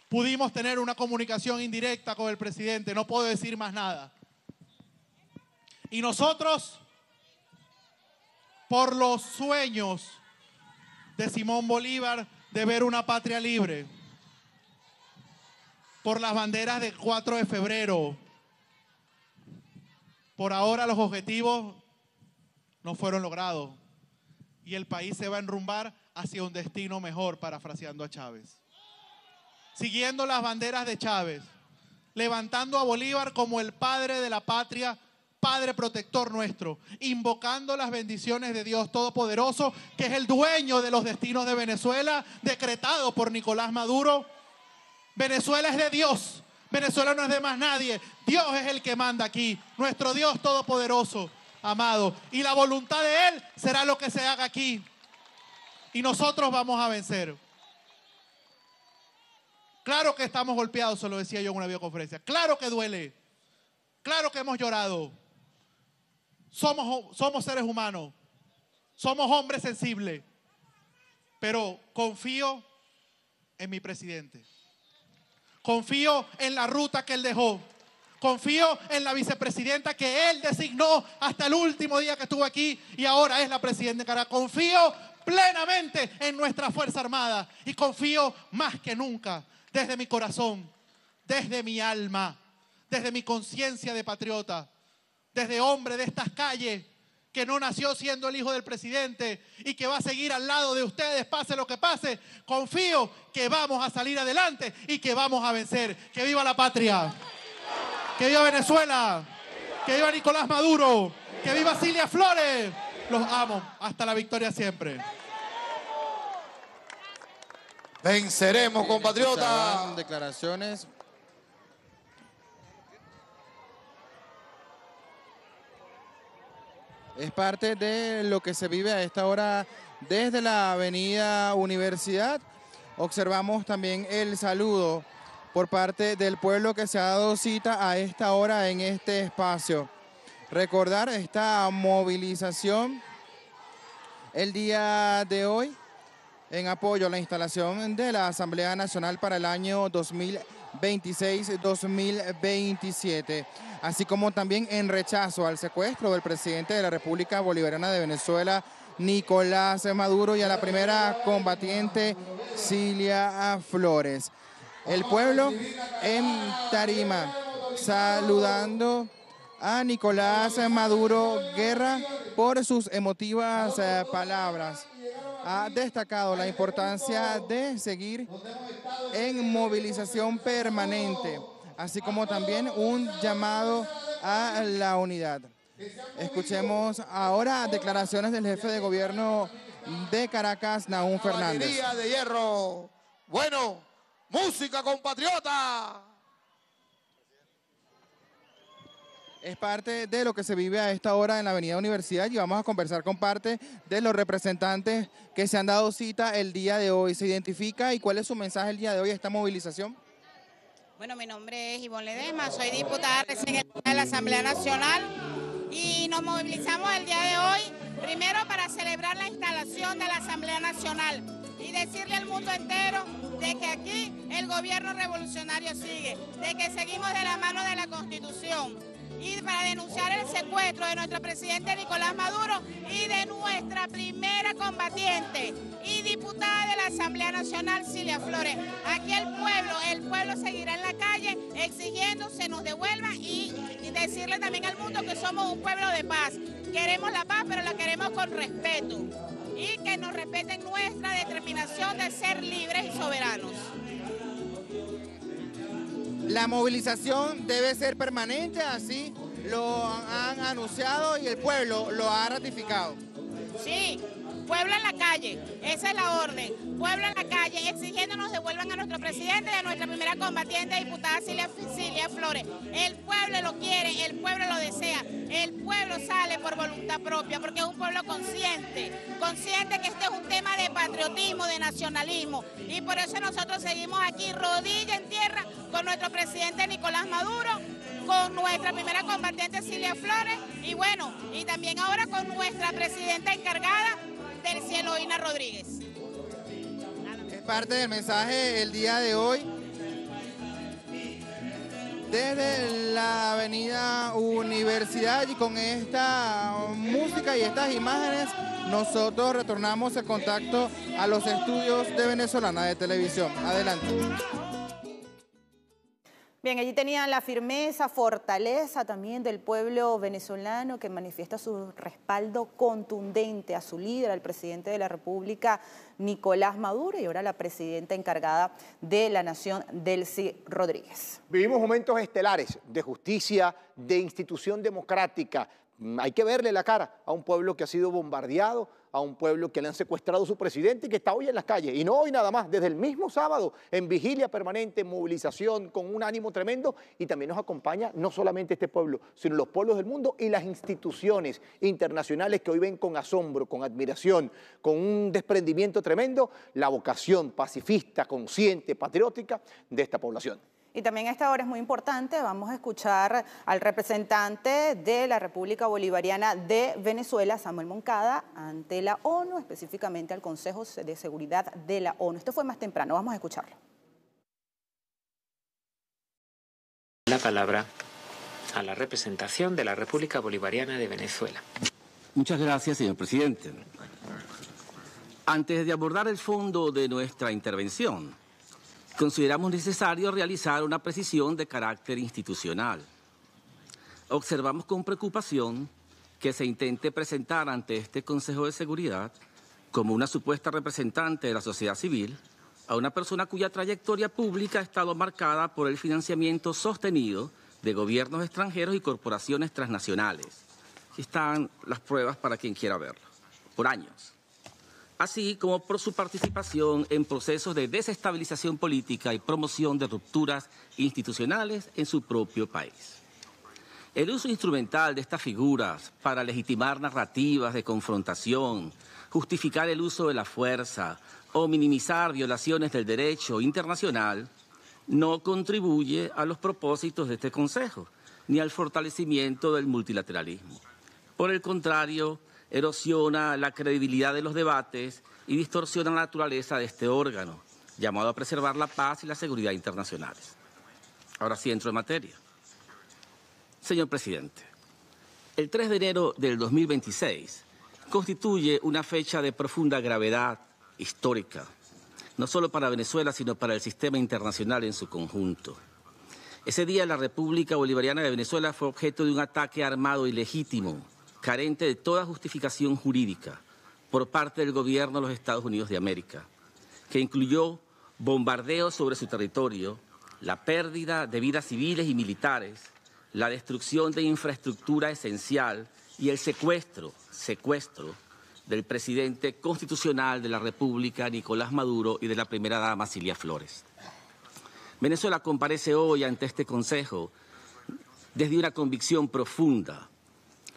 Pudimos tener una comunicación indirecta con el presidente, no puedo decir más nada. Y nosotros, por los sueños de Simón Bolívar de ver una patria libre, por las banderas del 4 de febrero, por ahora los objetivos no fueron logrados y el país se va a enrumbar hacia un destino mejor, parafraseando a Chávez. Siguiendo las banderas de Chávez, levantando a Bolívar como el padre de la patria, padre protector nuestro, invocando las bendiciones de Dios Todopoderoso, que es el dueño de los destinos de Venezuela, decretado por Nicolás Maduro. Venezuela es de Dios. Venezuela no es de más nadie. Dios es el que manda aquí. Nuestro Dios todopoderoso, amado. Y la voluntad de Él será lo que se haga aquí. Y nosotros vamos a vencer. Claro que estamos golpeados, se lo decía yo en una videoconferencia. Claro que duele. Claro que hemos llorado. Somos seres humanos. Somos hombres sensibles. Pero confío en mi presidente. Confío en la ruta que él dejó. Confío en la vicepresidenta que él designó hasta el último día que estuvo aquí y ahora es la presidenta de Caracas. Confío plenamente en nuestra Fuerza Armada y confío más que nunca desde mi corazón, desde mi alma, desde mi conciencia de patriota, desde hombre de estas calles que no nació siendo el hijo del presidente y que va a seguir al lado de ustedes, pase lo que pase. Confío que vamos a salir adelante y que vamos a vencer. ¡Que viva la patria! ¡Que viva Venezuela! ¡Que viva Nicolás Maduro! ¡Que viva Cilia Flores! Los amo. Hasta la victoria siempre. Venceremos, compatriotas. Declaraciones. Es parte de lo que se vive a esta hora desde la avenida Universidad. Observamos también el saludo por parte del pueblo que se ha dado cita a esta hora en este espacio. Recordar esta movilización el día de hoy en apoyo a la instalación de la Asamblea Nacional para el año 2026-2027, así como también en rechazo al secuestro del presidente de la República Bolivariana de Venezuela, Nicolás Maduro, y a la primera combatiente, Cilia Flores. El pueblo en tarima, saludando a Nicolás Maduro Guerra por sus emotivas palabras. Ha destacado la importancia de seguir en movilización permanente, así como también un llamado a la unidad. Escuchemos ahora declaraciones del jefe de gobierno de Caracas, Nahum Fernández. Día de hierro. Bueno, música, compatriota. Es parte de lo que se vive a esta hora en la Avenida Universidad y vamos a conversar con parte de los representantes que se han dado cita el día de hoy. ¿Se identifica y cuál es su mensaje el día de hoy a esta movilización? Bueno, mi nombre es Ivonne Ledesma, soy diputada recién elegida de la Asamblea Nacional y nos movilizamos el día de hoy, primero para celebrar la instalación de la Asamblea Nacional y decirle al mundo entero de que aquí el gobierno revolucionario sigue, de que seguimos de la mano de la Constitución y para denunciar el secuestro de nuestro presidente Nicolás Maduro y de nuestra primera combatiente y diputada de la Asamblea Nacional, Cilia Flores. Aquí el pueblo seguirá en la calle exigiendo se nos devuelva y decirle también al mundo que somos un pueblo de paz. Queremos la paz, pero la queremos con respeto y que nos respeten nuestra determinación de ser libres y soberanos. La movilización debe ser permanente, así lo han anunciado y el pueblo lo ha ratificado. Sí, pueblo en la calle, esa es la orden. Pueblo en la calle exigiendo nos devuelvan a nuestro presidente y a nuestra primera combatiente, diputada Cilia Flores. El pueblo lo quiere, el pueblo lo desea, el pueblo sale por voluntad propia porque es un pueblo consciente que este es un tema de patriotismo, de nacionalismo y por eso nosotros seguimos aquí rodilla en tierra con nuestro presidente Nicolás Maduro, con nuestra primera combatiente Cilia Flores y bueno, y también ahora con nuestra presidenta encargada del cielo, Ina Rodríguez. Es parte del mensaje el día de hoy. Desde la Avenida Universidad y con esta música y estas imágenes, nosotros retornamos el contacto a los estudios de Venezolana de Televisión. Adelante. Bien, allí tenían la firmeza, fortaleza también del pueblo venezolano que manifiesta su respaldo contundente a su líder, al presidente de la República, Nicolás Maduro, y ahora la presidenta encargada de la Nación, Delcy Rodríguez. Vivimos momentos estelares de justicia, de institución democrática. Hay que verle la cara a un pueblo que ha sido bombardeado, a un pueblo que le han secuestrado a su presidente y que está hoy en las calles. Y no hoy nada más, desde el mismo sábado, en vigilia permanente, en movilización, con un ánimo tremendo. Y también nos acompaña no solamente este pueblo, sino los pueblos del mundo y las instituciones internacionales que hoy ven con asombro, con admiración, con un desprendimiento tremendo, la vocación pacifista, consciente, patriótica de esta población. Y también a esta hora es muy importante, vamos a escuchar al representante de la República Bolivariana de Venezuela, Samuel Moncada, ante la ONU, específicamente al Consejo de Seguridad de la ONU. Esto fue más temprano, vamos a escucharlo. La palabra a la representación de la República Bolivariana de Venezuela. Muchas gracias, señor presidente. Antes de abordar el fondo de nuestra intervención, consideramos necesario realizar una precisión de carácter institucional. Observamos con preocupación que se intente presentar ante este Consejo de Seguridad como una supuesta representante de la sociedad civil a una persona cuya trayectoria pública ha estado marcada por el financiamiento sostenido de gobiernos extranjeros y corporaciones transnacionales. Aquí están las pruebas para quien quiera verlo, por años. Así como por su participación en procesos de desestabilización política y promoción de rupturas institucionales en su propio país. El uso instrumental de estas figuras para legitimar narrativas de confrontación, justificar el uso de la fuerza o minimizar violaciones del derecho internacional no contribuye a los propósitos de este Consejo ni al fortalecimiento del multilateralismo. Por el contrario, erosiona la credibilidad de los debates y distorsiona la naturaleza de este órgano, llamado a preservar la paz y la seguridad internacionales. Ahora sí entro en materia. Señor presidente, el 3 de enero del 2026 constituye una fecha de profunda gravedad histórica, no solo para Venezuela, sino para el sistema internacional en su conjunto. Ese día la República Bolivariana de Venezuela fue objeto de un ataque armado ilegítimo, carente de toda justificación jurídica por parte del gobierno de los Estados Unidos de América, que incluyó bombardeos sobre su territorio, la pérdida de vidas civiles y militares, la destrucción de infraestructura esencial y el secuestro del presidente constitucional de la República, Nicolás Maduro, y de la primera dama, Cilia Flores. Venezuela comparece hoy ante este Consejo desde una convicción profunda.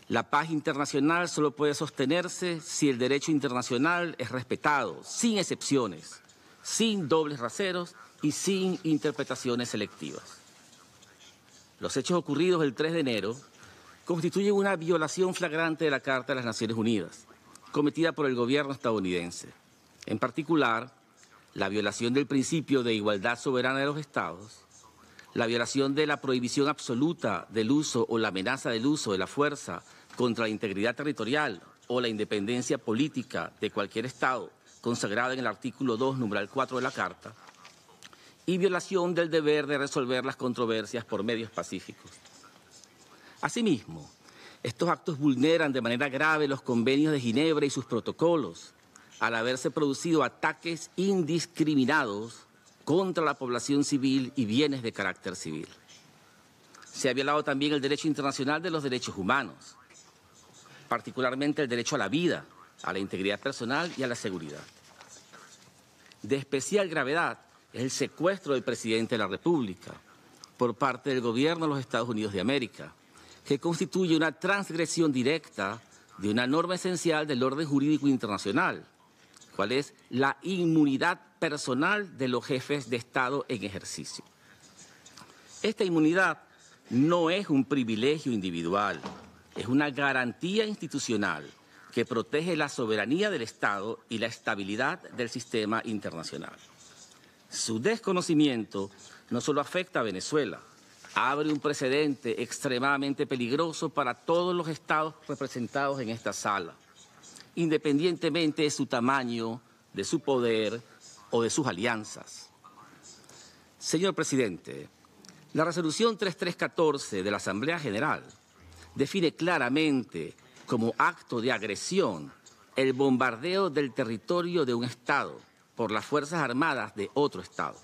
La paz internacional solo puede sostenerse si el derecho internacional es respetado, sin excepciones, sin dobles raseros y sin interpretaciones selectivas. Los hechos ocurridos el 3 de enero constituyen una violación flagrante de la Carta de las Naciones Unidas, cometida por el gobierno estadounidense. En particular, la violación del principio de igualdad soberana de los Estados, la violación de la prohibición absoluta del uso o la amenaza del uso de la fuerza contra la integridad territorial o la independencia política de cualquier Estado, consagrada en el artículo 2, numeral 4 de la Carta, y violación del deber de resolver las controversias por medios pacíficos. Asimismo, estos actos vulneran de manera grave los convenios de Ginebra y sus protocolos, al haberse producido ataques indiscriminados contra la población civil y bienes de carácter civil. Se ha violado también el derecho internacional de los derechos humanos, particularmente el derecho a la vida, a la integridad personal y a la seguridad. De especial gravedad es el secuestro del presidente de la República por parte del gobierno de los Estados Unidos de América, que constituye una transgresión directa de una norma esencial del orden jurídico internacional, cual es la inmunidad personal de los jefes de Estado en ejercicio. Esta inmunidad no es un privilegio individual, es una garantía institucional que protege la soberanía del Estado y la estabilidad del sistema internacional. Su desconocimiento no solo afecta a Venezuela, abre un precedente extremadamente peligroso para todos los estados representados en esta sala, independientemente de su tamaño, de su poder o de sus alianzas. Señor presidente, la resolución 3314 de la Asamblea General define claramente como acto de agresión el bombardeo del territorio de un Estado por las Fuerzas Armadas de otro Estado,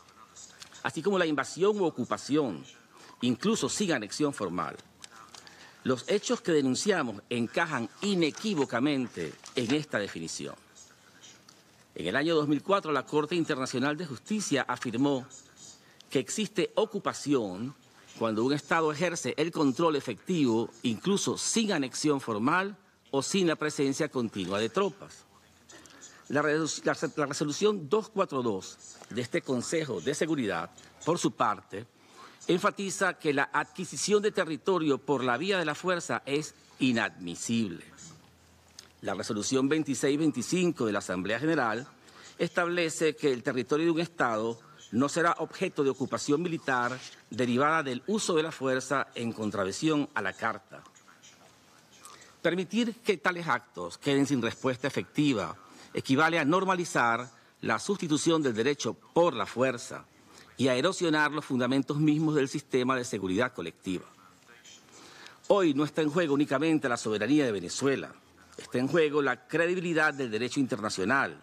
así como la invasión u ocupación, incluso sin anexión formal. Los hechos que denunciamos encajan inequívocamente en esta definición. En el año 2004, la Corte Internacional de Justicia afirmó que existe ocupación cuando un Estado ejerce el control efectivo, incluso sin anexión formal o sin la presencia continua de tropas. La resolución 242 de este Consejo de Seguridad, por su parte, enfatiza que la adquisición de territorio por la vía de la fuerza es inadmisible. La resolución 2625 de la Asamblea General establece que el territorio de un Estado no será objeto de ocupación militar derivada del uso de la fuerza en contravención a la Carta. Permitir que tales actos queden sin respuesta efectiva equivale a normalizar la sustitución del derecho por la fuerza y a erosionar los fundamentos mismos del sistema de seguridad colectiva. Hoy no está en juego únicamente la soberanía de Venezuela, está en juego la credibilidad del derecho internacional,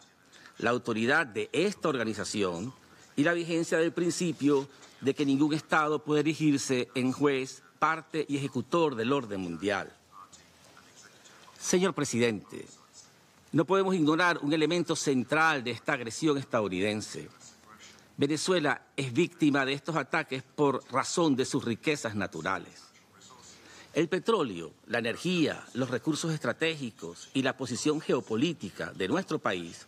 la autoridad de esta organización y la vigencia del principio de que ningún Estado puede erigirse en juez, parte y ejecutor del orden mundial. Señor presidente, no podemos ignorar un elemento central de esta agresión estadounidense. Venezuela es víctima de estos ataques por razón de sus riquezas naturales. El petróleo, la energía, los recursos estratégicos y la posición geopolítica de nuestro país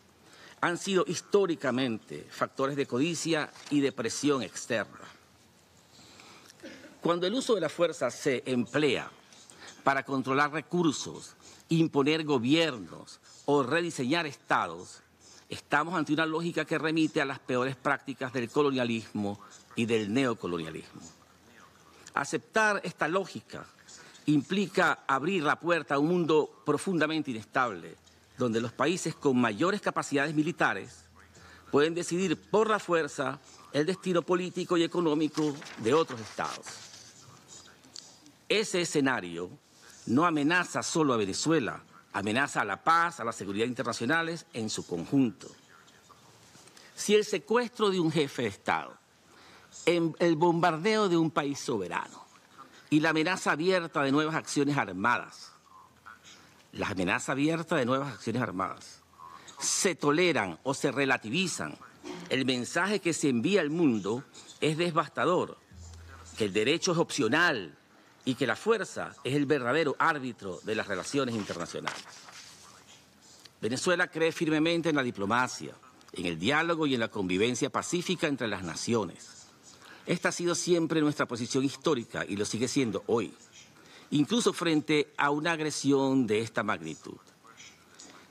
han sido históricamente factores de codicia y de presión externa. Cuando el uso de la fuerza se emplea para controlar recursos, imponer gobiernos o rediseñar estados, estamos ante una lógica que remite a las peores prácticas del colonialismo y del neocolonialismo. Aceptar esta lógica implica abrir la puerta a un mundo profundamente inestable, donde los países con mayores capacidades militares pueden decidir por la fuerza el destino político y económico de otros estados. Ese escenario no amenaza solo a Venezuela, amenaza a la paz, a la seguridad internacionales en su conjunto. Si el secuestro de un jefe de Estado, el bombardeo de un país soberano y la amenaza abierta de nuevas acciones armadas, se toleran o se relativizan, el mensaje que se envía al mundo es devastador, que el derecho es opcional, y que la fuerza es el verdadero árbitro de las relaciones internacionales. Venezuela cree firmemente en la diplomacia, en el diálogo y en la convivencia pacífica entre las naciones. Esta ha sido siempre nuestra posición histórica y lo sigue siendo hoy, incluso frente a una agresión de esta magnitud.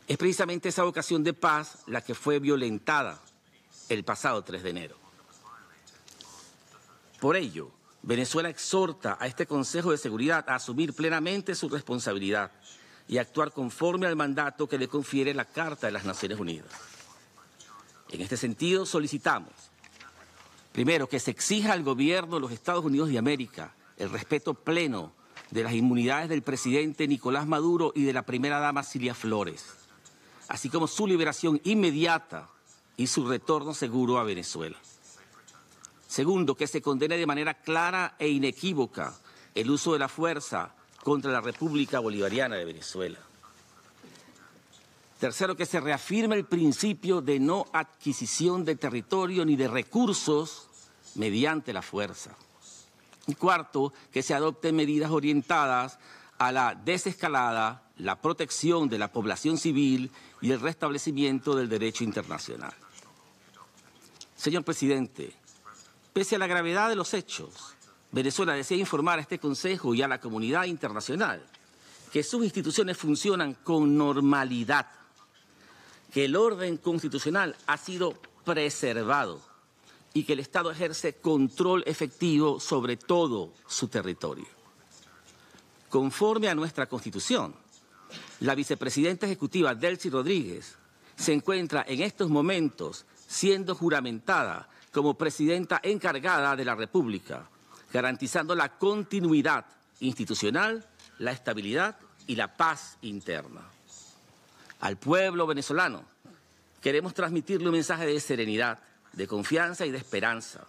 Es precisamente esa vocación de paz la que fue violentada el pasado 3 de enero. Por ello, Venezuela exhorta a este Consejo de Seguridad a asumir plenamente su responsabilidad y actuar conforme al mandato que le confiere la Carta de las Naciones Unidas. En este sentido, solicitamos, primero, que se exija al gobierno de los Estados Unidos de América el respeto pleno de las inmunidades del presidente Nicolás Maduro y de la primera dama Cilia Flores, así como su liberación inmediata y su retorno seguro a Venezuela. Segundo, que se condene de manera clara e inequívoca el uso de la fuerza contra la República Bolivariana de Venezuela. Tercero, que se reafirme el principio de no adquisición de territorio ni de recursos mediante la fuerza. Y cuarto, que se adopten medidas orientadas a la desescalada, la protección de la población civil y el restablecimiento del derecho internacional. Señor presidente, pese a la gravedad de los hechos, Venezuela desea informar a este Consejo y a la comunidad internacional que sus instituciones funcionan con normalidad, que el orden constitucional ha sido preservado y que el Estado ejerce control efectivo sobre todo su territorio. Conforme a nuestra Constitución, la vicepresidenta ejecutiva Delcy Rodríguez se encuentra en estos momentos siendo juramentada como presidenta encargada de la República, garantizando la continuidad institucional, la estabilidad y la paz interna. Al pueblo venezolano queremos transmitirle un mensaje de serenidad, de confianza y de esperanza.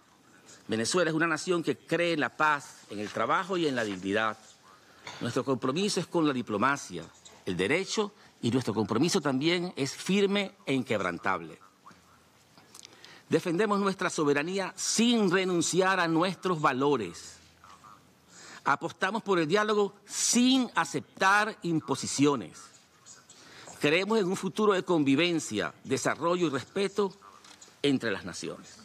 Venezuela es una nación que cree en la paz, en el trabajo y en la dignidad. Nuestro compromiso es con la diplomacia, el derecho, y nuestro compromiso también es firme e inquebrantable. Defendemos nuestra soberanía sin renunciar a nuestros valores. Apostamos por el diálogo sin aceptar imposiciones. Creemos en un futuro de convivencia, desarrollo y respeto entre las naciones.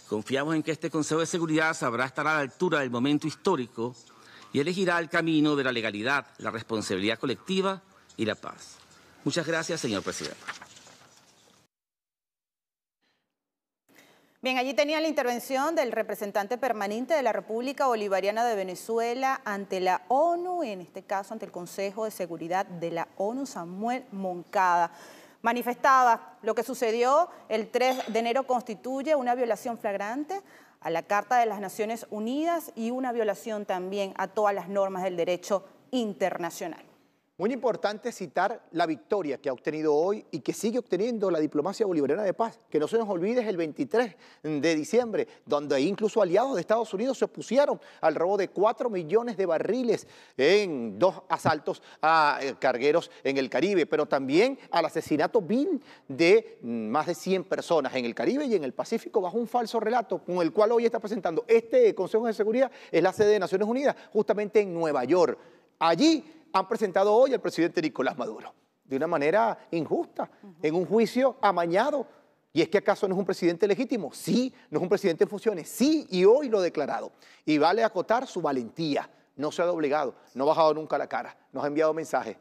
Confiamos en que este Consejo de Seguridad sabrá estar a la altura del momento histórico y elegirá el camino de la legalidad, la responsabilidad colectiva y la paz. Muchas gracias, señor presidente. Bien, allí tenía la intervención del representante permanente de la República Bolivariana de Venezuela ante la ONU, en este caso ante el Consejo de Seguridad de la ONU, Samuel Moncada. Manifestaba: lo que sucedió el 3 de enero constituye una violación flagrante a la Carta de las Naciones Unidas y una violación también a todas las normas del derecho internacional. Muy importante citar la victoria que ha obtenido hoy y que sigue obteniendo la diplomacia bolivariana de paz. Que no se nos olvide es el 23 de diciembre, donde incluso aliados de Estados Unidos se opusieron al robo de 4 millones de barriles en 2 asaltos a cargueros en el Caribe, pero también al asesinato vil de más de 100 personas en el Caribe y en el Pacífico bajo un falso relato con el cual hoy está presentando este Consejo de Seguridad. Es la sede de Naciones Unidas, justamente en Nueva York. Allí han presentado hoy al presidente Nicolás Maduro, de una manera injusta, en un juicio amañado. ¿Y es que acaso no es un presidente legítimo? Sí, no es un presidente en funciones, sí, y hoy lo ha declarado. Y vale acotar su valentía, no se ha doblegado, no ha bajado nunca la cara, nos ha enviado mensajes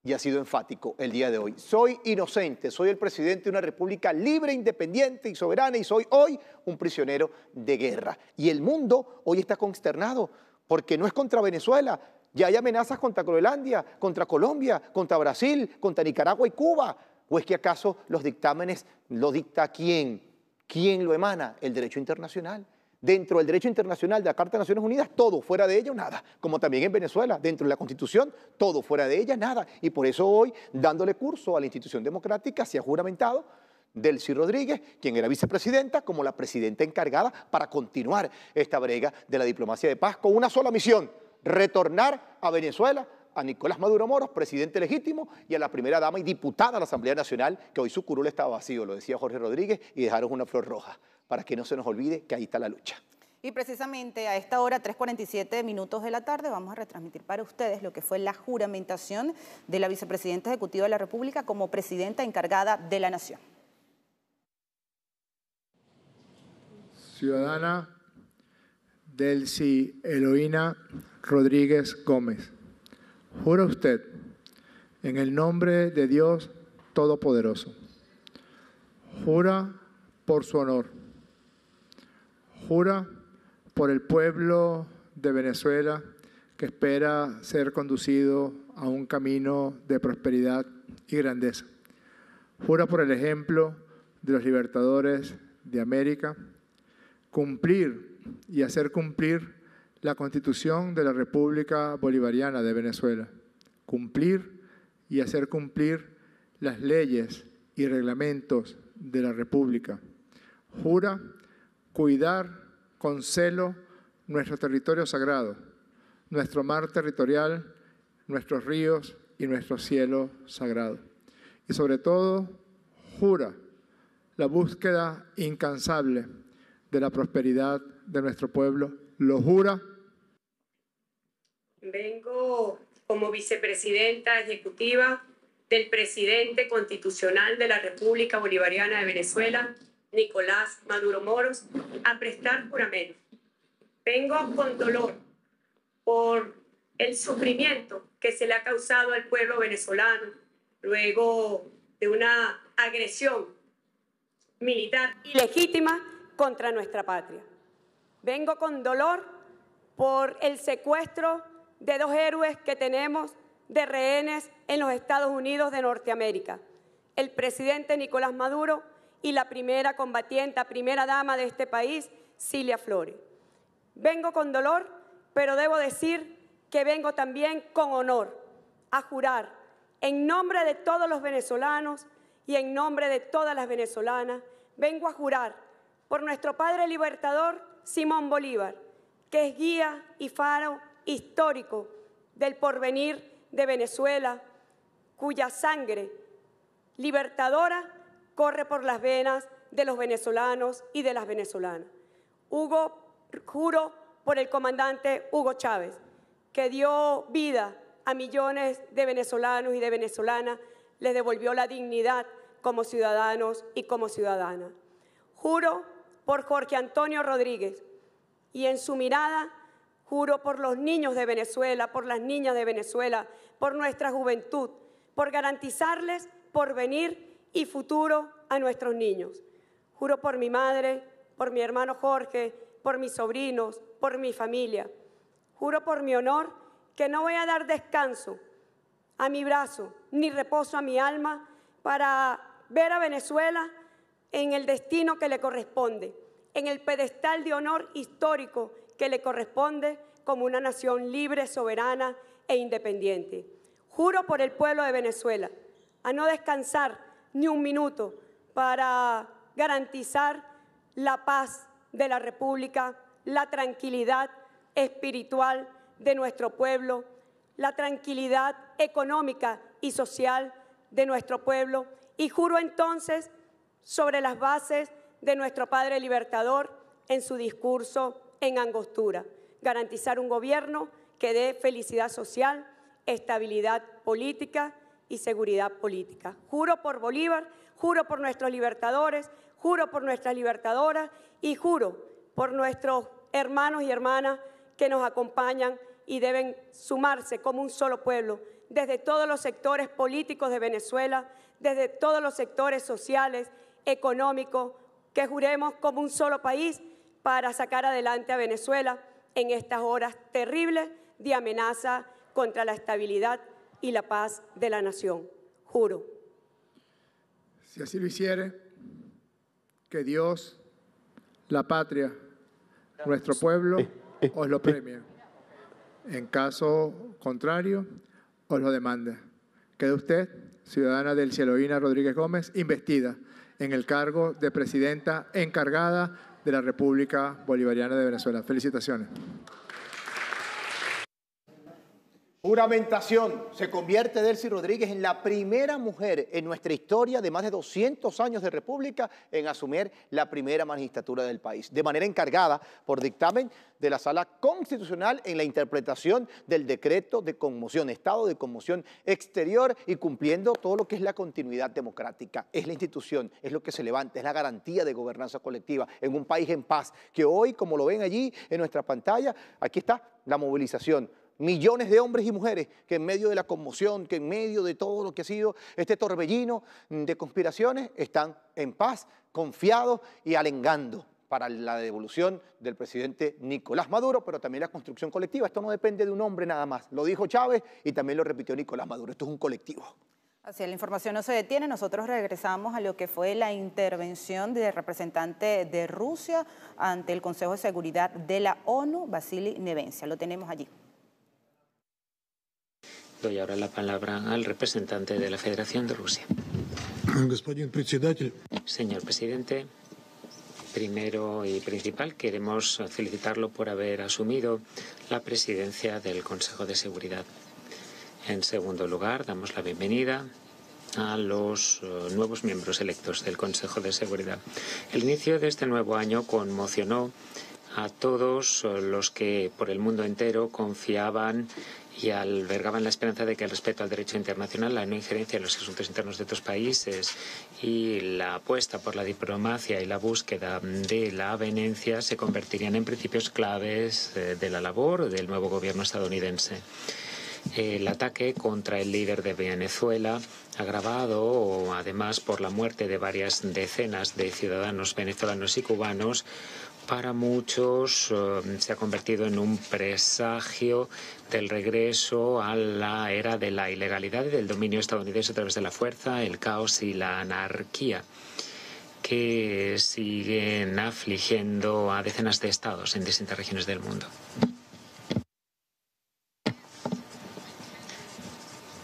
y ha sido enfático el día de hoy. Soy inocente, soy el presidente de una república libre, independiente y soberana y soy hoy un prisionero de guerra. Y el mundo hoy está consternado porque no es contra Venezuela. Ya hay amenazas contra Groenlandia, contra Colombia, contra Brasil, contra Nicaragua y Cuba. ¿O es que acaso los dictámenes lo dicta quién? ¿Quién lo emana? El derecho internacional. Dentro del derecho internacional de la Carta de Naciones Unidas, todo, fuera de ella, nada. Como también en Venezuela, dentro de la Constitución, todo, fuera de ella, nada. Y por eso hoy, dándole curso a la institución democrática, se ha juramentado Delcy Rodríguez, quien era vicepresidenta, como la presidenta encargada para continuar esta brega de la diplomacia de paz con una sola misión: retornar a Venezuela a Nicolás Maduro Moros, presidente legítimo, y a la primera dama y diputada de la Asamblea Nacional, que hoy su curul estaba vacío, lo decía Jorge Rodríguez, y dejaron una flor roja, para que no se nos olvide que ahí está la lucha. Y precisamente a esta hora, 3:47 minutos de la tarde, vamos a retransmitir para ustedes lo que fue la juramentación de la vicepresidenta ejecutiva de la República como presidenta encargada de la Nación. Ciudadana Delcy Eloína Rodríguez Gómez, ¿jura usted en el nombre de Dios Todopoderoso? ¿Jura por su honor? ¿Jura por el pueblo de Venezuela que espera ser conducido a un camino de prosperidad y grandeza? ¿Jura por el ejemplo de los libertadores de América cumplir y hacer cumplir la Constitución de la República Bolivariana de Venezuela? Cumplir y hacer cumplir las leyes y reglamentos de la República. ¿Jura cuidar con celo nuestro territorio sagrado, nuestro mar territorial, nuestros ríos y nuestro cielo sagrado? Y sobre todo, jura la búsqueda incansable de la prosperidad de nuestro pueblo. ¿Lo jura? Vengo como vicepresidenta ejecutiva del presidente constitucional de la República Bolivariana de Venezuela, Nicolás Maduro Moros, a prestar juramento. Vengo con dolor por el sufrimiento que se le ha causado al pueblo venezolano luego de una agresión militar ilegítima contra nuestra patria. Vengo con dolor por el secuestro de 2 héroes que tenemos de rehenes en los Estados Unidos de Norteamérica, el presidente Nicolás Maduro y la primera combatiente, primera dama de este país, Cilia Flores. Vengo con dolor, pero debo decir que vengo también con honor a jurar en nombre de todos los venezolanos y en nombre de todas las venezolanas, vengo a jurar por nuestro padre libertador Simón Bolívar, que es guía y faro histórico del porvenir de Venezuela, cuya sangre libertadora corre por las venas de los venezolanos y de las venezolanas. Juro por el comandante Hugo Chávez, que dio vida a millones de venezolanos y de venezolanas, les devolvió la dignidad como ciudadanos y como ciudadanas. Juro por Jorge Antonio Rodríguez y en su mirada juro por los niños de Venezuela, por las niñas de Venezuela, por nuestra juventud, por garantizarles porvenir y futuro a nuestros niños. Juro por mi madre, por mi hermano Jorge, por mis sobrinos, por mi familia. Juro por mi honor que no voy a dar descanso a mi brazo ni reposo a mi alma para ver a Venezuela en el destino que le corresponde, en el pedestal de honor histórico que le corresponde como una nación libre, soberana e independiente. Juro por el pueblo de Venezuela a no descansar ni un minuto para garantizar la paz de la República, la tranquilidad espiritual de nuestro pueblo, la tranquilidad económica y social de nuestro pueblo. Y juro entonces sobre las bases de nuestro padre libertador en su discurso en Angostura, garantizar un gobierno que dé felicidad social, estabilidad política y seguridad política. Juro por Bolívar, juro por nuestros libertadores, juro por nuestras libertadoras y juro por nuestros hermanos y hermanas que nos acompañan y deben sumarse como un solo pueblo, desde todos los sectores políticos de Venezuela, desde todos los sectores sociales, económicos, que juremos como un solo país para sacar adelante a Venezuela en estas horas terribles de amenaza contra la estabilidad y la paz de la nación. Juro. Si así lo hiciere, que Dios, la patria, nuestro pueblo, os lo premie. En caso contrario, os lo demanda. Queda usted, ciudadana Delcy Eloína Rodríguez Gómez, investida en el cargo de presidenta encargada de la República Bolivariana de Venezuela. Felicitaciones. Juramentación. Se convierte Delcy Rodríguez en la primera mujer en nuestra historia de más de 200 años de república en asumir la primera magistratura del país, de manera encargada por dictamen de la Sala Constitucional en la interpretación del decreto de conmoción, estado de conmoción exterior, y cumpliendo todo lo que es la continuidad democrática. Es la institución, es lo que se levanta, es la garantía de gobernanza colectiva en un país en paz, que hoy, como lo ven allí en nuestra pantalla, aquí está la movilización. Millones de hombres y mujeres que en medio de la conmoción, que en medio de todo lo que ha sido este torbellino de conspiraciones, están en paz, confiados y alengando para la devolución del presidente Nicolás Maduro, pero también la construcción colectiva. Esto no depende de un hombre nada más. Lo dijo Chávez y también lo repitió Nicolás Maduro. Esto es un colectivo. Así es, la información no se detiene. Nosotros regresamos a lo que fue la intervención del representante de Rusia ante el Consejo de Seguridad de la ONU, Vasily Nevencia. Lo tenemos allí. Doy ahora la palabra al representante de la Federación de Rusia. Señor presidente, primero y principal, queremos felicitarlo por haber asumido la presidencia del Consejo de Seguridad. En segundo lugar, damos la bienvenida a los nuevos miembros electos del Consejo de Seguridad. El inicio de este nuevo año conmocionó a todos los que por el mundo entero confiaban y albergaban la esperanza de que el respeto al derecho internacional, la no injerencia en los asuntos internos de otros países y la apuesta por la diplomacia y la búsqueda de la avenencia se convertirían en principios claves de la labor del nuevo gobierno estadounidense. El ataque contra el líder de Venezuela, agravado además por la muerte de varias decenas de ciudadanos venezolanos y cubanos, para muchos se ha convertido en un presagio del regreso a la era de la ilegalidad y del dominio estadounidense a través de la fuerza, el caos y la anarquía, que siguen afligiendo a decenas de estados en distintas regiones del mundo.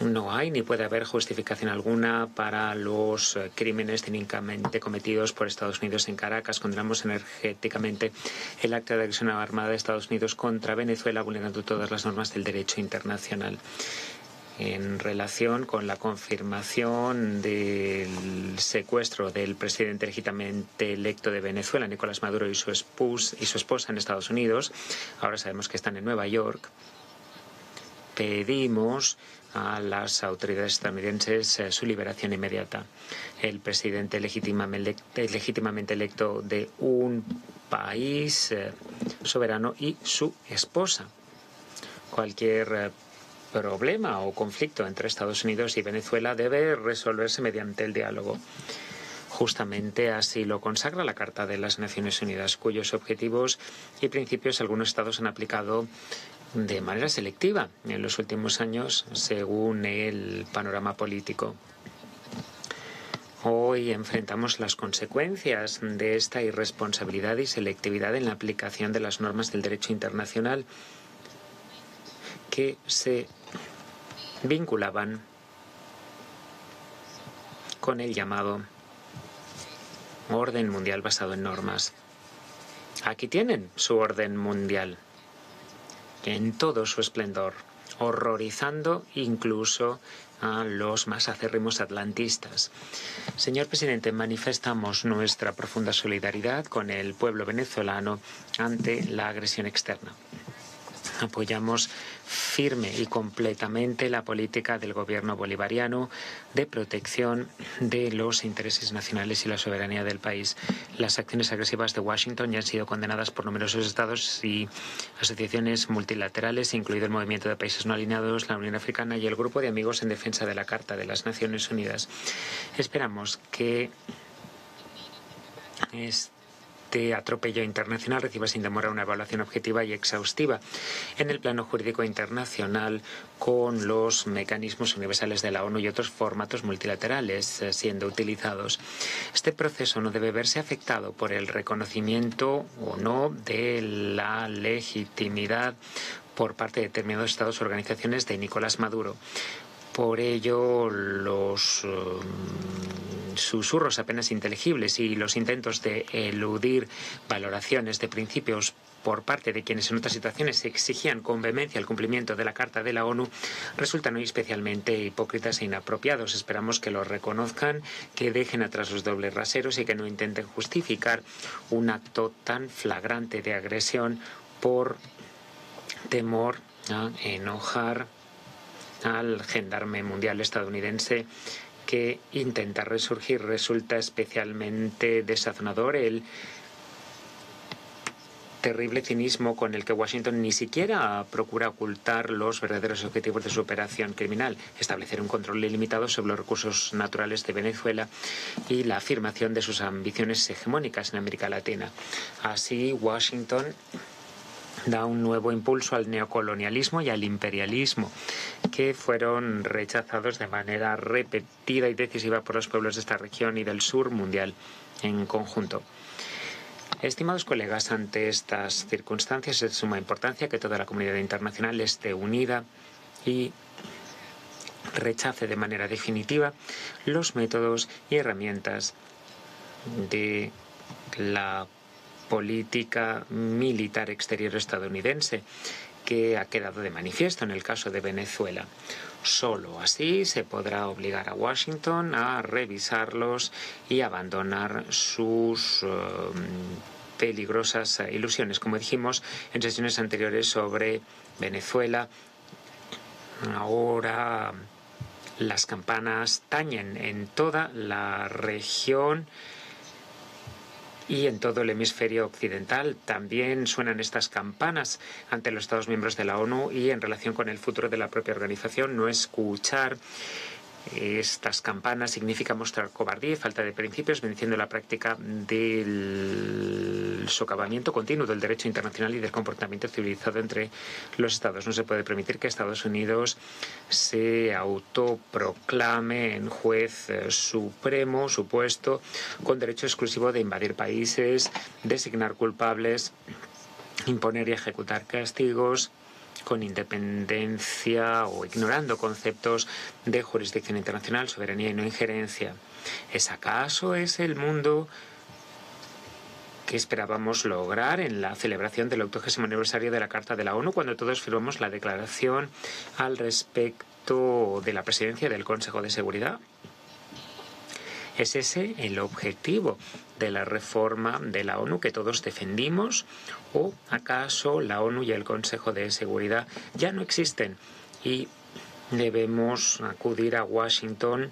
No hay ni puede haber justificación alguna para los crímenes cínicamente cometidos por Estados Unidos en Caracas. Condenamos energéticamente el acto de agresión armada de Estados Unidos contra Venezuela, vulnerando todas las normas del derecho internacional. En relación con la confirmación del secuestro del presidente legítimamente electo de Venezuela, Nicolás Maduro, y su esposa en Estados Unidos, ahora sabemos que están en Nueva York, pedimos a las autoridades estadounidenses su liberación inmediata. El presidente legítimamente electo de un país soberano y su esposa. Cualquier problema o conflicto entre Estados Unidos y Venezuela debe resolverse mediante el diálogo. Justamente así lo consagra la Carta de las Naciones Unidas, cuyos objetivos y principios algunos estados han aplicado de manera selectiva en los últimos años según el panorama político. Hoy enfrentamos las consecuencias de esta irresponsabilidad y selectividad en la aplicación de las normas del derecho internacional que se vinculaban con el llamado orden mundial basado en normas. Aquí tienen su orden mundial en todo su esplendor, horrorizando incluso a los más acérrimos atlantistas. Señor presidente, manifestamos nuestra profunda solidaridad con el pueblo venezolano ante la agresión externa. Apoyamos firme y completamente la política del gobierno bolivariano de protección de los intereses nacionales y la soberanía del país. Las acciones agresivas de Washington ya han sido condenadas por numerosos estados y asociaciones multilaterales, incluido el Movimiento de Países No Alineados, la Unión Africana y el Grupo de Amigos en Defensa de la Carta de las Naciones Unidas. Esperamos que este atropello internacional reciba sin demora una evaluación objetiva y exhaustiva en el plano jurídico internacional con los mecanismos universales de la ONU y otros formatos multilaterales siendo utilizados. Este proceso no debe verse afectado por el reconocimiento o no de la legitimidad por parte de determinados estados o organizaciones de Nicolás Maduro. Por ello, los susurros apenas inteligibles y los intentos de eludir valoraciones de principios por parte de quienes en otras situaciones exigían con vehemencia el cumplimiento de la Carta de la ONU resultan hoy especialmente hipócritas e inapropiados. Esperamos que lo reconozcan, que dejen atrás los dobles raseros y que no intenten justificar un acto tan flagrante de agresión por temor a enojar al gendarme mundial estadounidense que intenta resurgir. Resulta especialmente desazonador el terrible cinismo con el que Washington ni siquiera procura ocultar los verdaderos objetivos de su operación criminal, establecer un control ilimitado sobre los recursos naturales de Venezuela y la afirmación de sus ambiciones hegemónicas en América Latina. Así, Washington da un nuevo impulso al neocolonialismo y al imperialismo, que fueron rechazados de manera repetida y decisiva por los pueblos de esta región y del sur mundial en conjunto. Estimados colegas, ante estas circunstancias es de suma importancia que toda la comunidad internacional esté unida y rechace de manera definitiva los métodos y herramientas de la política militar exterior estadounidense que ha quedado de manifiesto en el caso de Venezuela. Solo así se podrá obligar a Washington a revisarlos y abandonar sus peligrosas ilusiones. Como dijimos en sesiones anteriores sobre Venezuela, ahora las campanas tañen en toda la región y en todo el hemisferio occidental. También suenan estas campanas ante los Estados miembros de la ONU y en relación con el futuro de la propia organización. No escuchar estas campanas significa mostrar cobardía y falta de principios, bendiciendo la práctica del socavamiento continuo del derecho internacional y del comportamiento civilizado entre los Estados. No se puede permitir que Estados Unidos se autoproclame en juez supremo, supuesto, con derecho exclusivo de invadir países, designar culpables, imponer y ejecutar castigos, con independencia o ignorando conceptos de jurisdicción internacional, soberanía y no injerencia. ¿Es acaso ese el mundo que esperábamos lograr en la celebración del 80º aniversario de la Carta de la ONU, cuando todos firmamos la declaración al respecto de la presidencia del Consejo de Seguridad? ¿Es ese el objetivo de la reforma de la ONU que todos defendimos? ¿O acaso la ONU y el Consejo de Seguridad ya no existen y debemos acudir a Washington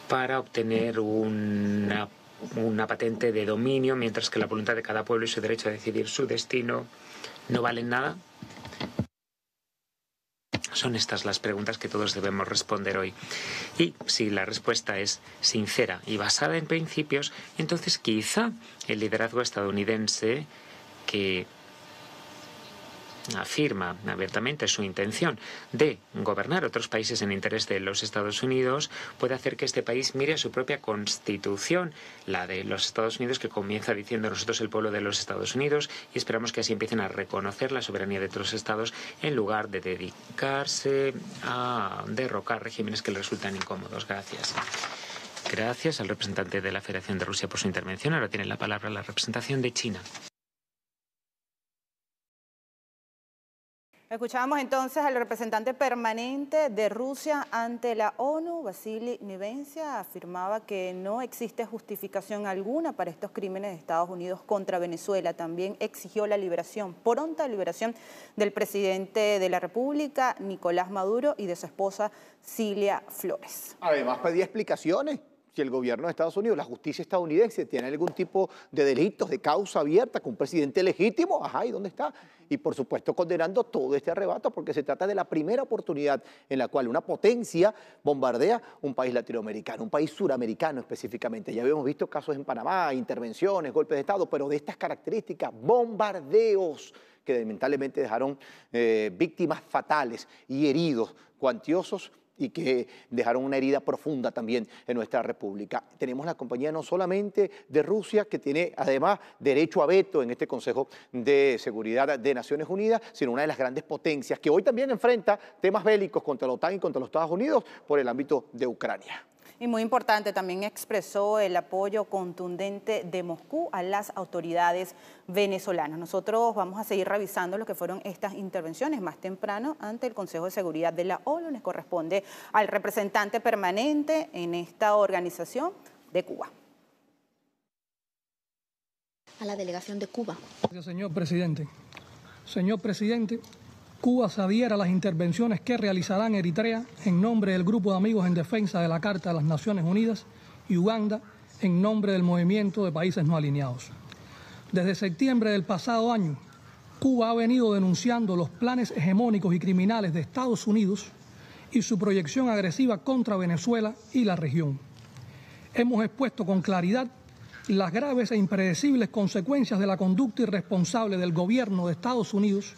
para obtener una patente de dominio, mientras que la voluntad de cada pueblo y su derecho a decidir su destino no valen nada? Son estas las preguntas que todos debemos responder hoy. Y si la respuesta es sincera y basada en principios, entonces quizá el liderazgo estadounidense, que afirma abiertamente su intención de gobernar otros países en interés de los Estados Unidos, puede hacer que este país mire a su propia constitución, la de los Estados Unidos, que comienza diciendo nosotros el pueblo de los Estados Unidos, y esperamos que así empiecen a reconocer la soberanía de otros estados en lugar de dedicarse a derrocar regímenes que les resultan incómodos. Gracias. Gracias al representante de la Federación de Rusia por su intervención. Ahora tiene la palabra la representación de China. Escuchábamos entonces al representante permanente de Rusia ante la ONU, Vasily Nevencia. Afirmaba que no existe justificación alguna para estos crímenes de Estados Unidos contra Venezuela. También exigió la pronta liberación del presidente de la República, Nicolás Maduro, y de su esposa, Cilia Flores. Además pedía explicaciones. Si el gobierno de Estados Unidos, la justicia estadounidense, tiene algún tipo de delitos, de causa abierta con un presidente legítimo, ajá, ¿y dónde está? Y por supuesto condenando todo este arrebato, porque se trata de la primera oportunidad en la cual una potencia bombardea un país latinoamericano, un país suramericano específicamente. Ya habíamos visto casos en Panamá, intervenciones, golpes de Estado, pero de estas características, bombardeos que lamentablemente dejaron víctimas fatales y heridos cuantiosos, y que dejaron una herida profunda también en nuestra república. Tenemos la compañía no solamente de Rusia, que tiene además derecho a veto en este Consejo de Seguridad de Naciones Unidas, sino una de las grandes potencias que hoy también enfrenta temas bélicos contra la OTAN y contra los Estados Unidos por el ámbito de Ucrania. Y muy importante, también expresó el apoyo contundente de Moscú a las autoridades venezolanas. Nosotros vamos a seguir revisando lo que fueron estas intervenciones más temprano ante el Consejo de Seguridad de la ONU. Les corresponde al representante permanente en esta organización de Cuba. A la delegación de Cuba. Gracias, señor presidente. Señor presidente, Cuba se adhiere a las intervenciones que realizará en Eritrea en nombre del Grupo de Amigos en Defensa de la Carta de las Naciones Unidas y Uganda en nombre del Movimiento de Países No Alineados. Desde septiembre del pasado año, Cuba ha venido denunciando los planes hegemónicos y criminales de Estados Unidos y su proyección agresiva contra Venezuela y la región. Hemos expuesto con claridad las graves e impredecibles consecuencias de la conducta irresponsable del gobierno de Estados Unidos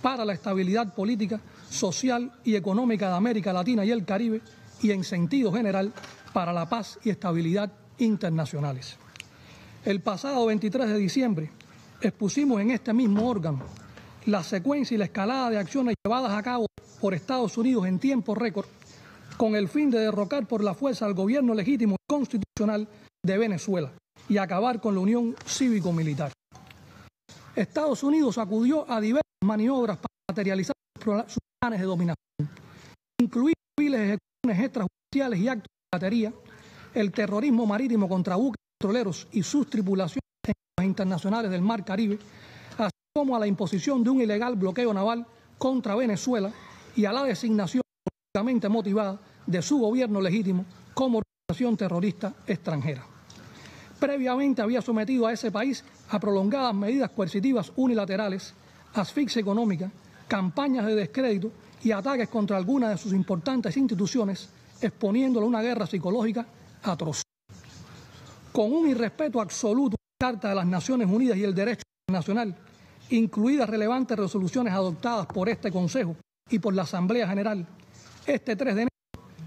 para la estabilidad política, social y económica de América Latina y el Caribe y, en sentido general, para la paz y estabilidad internacionales. El pasado 23 de diciembre expusimos en este mismo órgano la secuencia y la escalada de acciones llevadas a cabo por Estados Unidos en tiempo récord con el fin de derrocar por la fuerza al gobierno legítimo y constitucional de Venezuela y acabar con la unión cívico-militar. Estados Unidos acudió a diversas maniobras para materializar sus planes de dominación, incluidas civiles ejecuciones extrajudiciales y actos de piratería, el terrorismo marítimo contra buques petroleros y sus tripulaciones en aguas internacionales del Mar Caribe, así como a la imposición de un ilegal bloqueo naval contra Venezuela y a la designación políticamente motivada de su gobierno legítimo como organización terrorista extranjera. Previamente había sometido a ese país a prolongadas medidas coercitivas unilaterales, asfixia económica, campañas de descrédito y ataques contra algunas de sus importantes instituciones, exponiéndolo a una guerra psicológica atroz. Con un irrespeto absoluto a la Carta de las Naciones Unidas y el derecho internacional, incluidas relevantes resoluciones adoptadas por este Consejo y por la Asamblea General, este 3 de enero,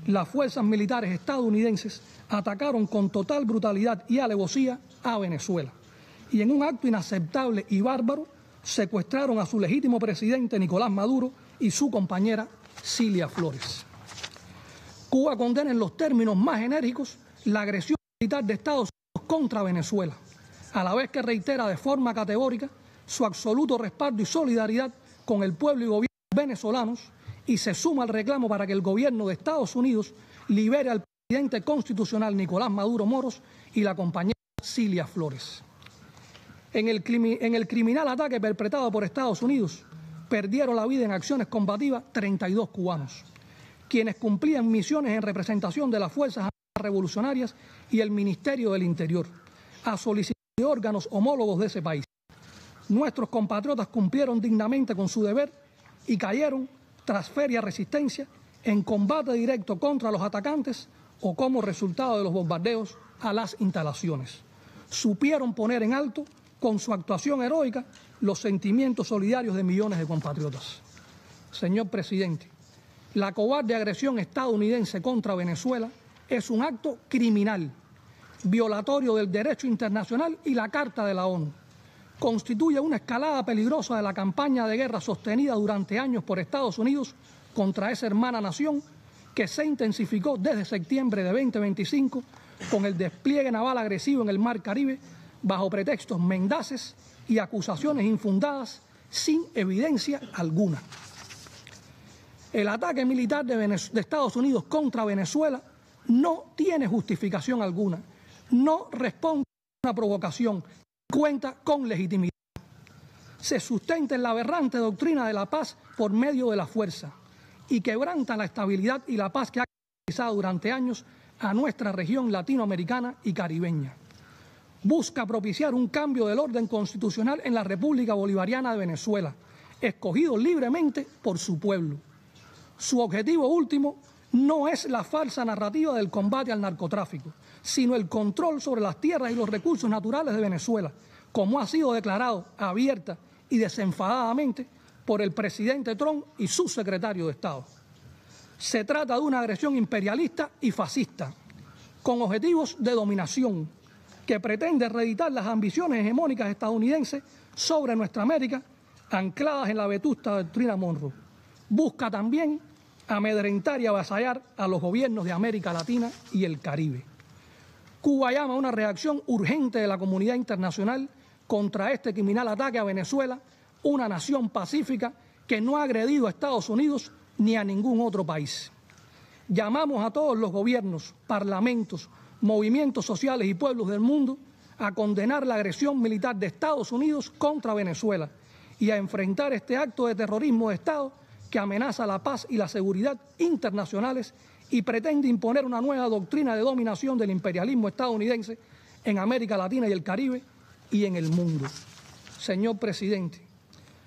las fuerzas militares estadounidenses atacaron con total brutalidad y alevosía a Venezuela y en un acto inaceptable y bárbaro secuestraron a su legítimo presidente Nicolás Maduro y su compañera Cilia Flores. Cuba condena en los términos más enérgicos la agresión militar de Estados Unidos contra Venezuela, a la vez que reitera de forma categórica su absoluto respaldo y solidaridad con el pueblo y gobierno venezolanos y se suma al reclamo para que el gobierno de Estados Unidos libere al presidente constitucional Nicolás Maduro Moros y la compañera Cilia Flores. En el criminal ataque perpetrado por Estados Unidos, perdieron la vida en acciones combativas 32 cubanos, quienes cumplían misiones en representación de las Fuerzas Revolucionarias y el Ministerio del Interior, a solicitud de órganos homólogos de ese país. Nuestros compatriotas cumplieron dignamente con su deber y cayeron tras férrea resistencia en combate directo contra los atacantes o como resultado de los bombardeos a las instalaciones. Supieron poner en alto con su actuación heroica los sentimientos solidarios de millones de compatriotas. Señor presidente, la cobarde agresión estadounidense contra Venezuela es un acto criminal, violatorio del derecho internacional y la Carta de la ONU. Constituye una escalada peligrosa de la campaña de guerra sostenida durante años por Estados Unidos contra esa hermana nación que se intensificó desde septiembre de 2025 con el despliegue naval agresivo en el Mar Caribe bajo pretextos mendaces y acusaciones infundadas sin evidencia alguna. El ataque militar de Estados Unidos contra Venezuela no tiene justificación alguna, no responde a una provocación, cuenta con legitimidad. Se sustenta en la aberrante doctrina de la paz por medio de la fuerza y quebranta la estabilidad y la paz que ha caracterizado durante años a nuestra región latinoamericana y caribeña. Busca propiciar un cambio del orden constitucional en la República Bolivariana de Venezuela, escogido libremente por su pueblo. Su objetivo último no es la falsa narrativa del combate al narcotráfico, sino el control sobre las tierras y los recursos naturales de Venezuela, como ha sido declarado abierta y desenfadadamente por el presidente Trump y su secretario de Estado. Se trata de una agresión imperialista y fascista, con objetivos de dominación, que pretende reeditar las ambiciones hegemónicas estadounidenses sobre nuestra América, ancladas en la vetusta doctrina Monroe. Busca también amedrentar y avasallar a los gobiernos de América Latina y el Caribe. Cuba llama a una reacción urgente de la comunidad internacional contra este criminal ataque a Venezuela, una nación pacífica que no ha agredido a Estados Unidos ni a ningún otro país. Llamamos a todos los gobiernos, parlamentos, movimientos sociales y pueblos del mundo a condenar la agresión militar de Estados Unidos contra Venezuela y a enfrentar este acto de terrorismo de Estado que amenaza la paz y la seguridad internacionales y pretende imponer una nueva doctrina de dominación del imperialismo estadounidense en América Latina y el Caribe y en el mundo. Señor presidente,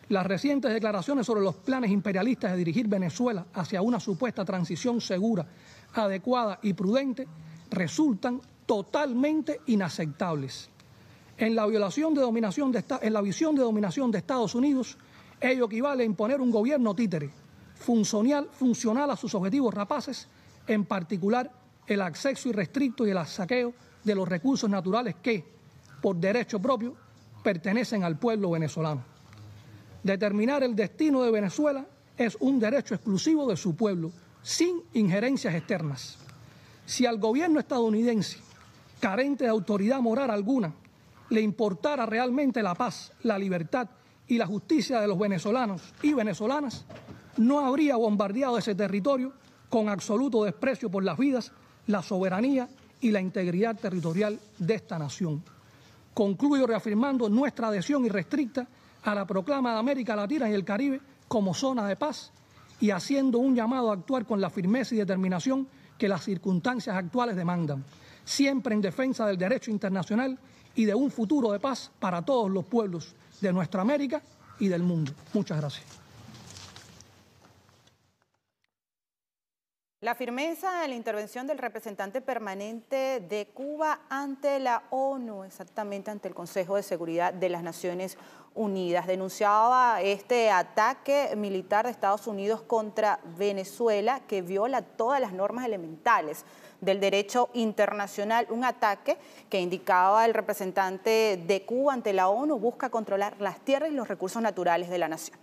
las recientes declaraciones sobre los planes imperialistas de dirigir Venezuela hacia una supuesta transición segura, adecuada y prudente resultan totalmente inaceptables. En la visión de dominación de Estados Unidos, ello equivale a imponer un gobierno títere, funcional a sus objetivos rapaces, en particular el acceso irrestricto y el saqueo de los recursos naturales que, por derecho propio, pertenecen al pueblo venezolano. Determinar el destino de Venezuela es un derecho exclusivo de su pueblo, sin injerencias externas. Si al gobierno estadounidense, carente de autoridad moral alguna, le importara realmente la paz, la libertad y la justicia de los venezolanos y venezolanas, no habría bombardeado ese territorio con absoluto desprecio por las vidas, la soberanía y la integridad territorial de esta nación. Concluyo reafirmando nuestra adhesión irrestricta a la proclama de América Latina y el Caribe como zona de paz y haciendo un llamado a actuar con la firmeza y determinación que las circunstancias actuales demandan, siempre en defensa del derecho internacional y de un futuro de paz para todos los pueblos de nuestra América y del mundo. Muchas gracias. La firmeza de la intervención del representante permanente de Cuba ante la ONU, exactamente ante el Consejo de Seguridad de las Naciones Unidas. Denunciaba este ataque militar de Estados Unidos contra Venezuela que viola todas las normas elementales del derecho internacional. Un ataque que, indicaba el representante de Cuba ante la ONU, busca controlar las tierras y los recursos naturales de la nación.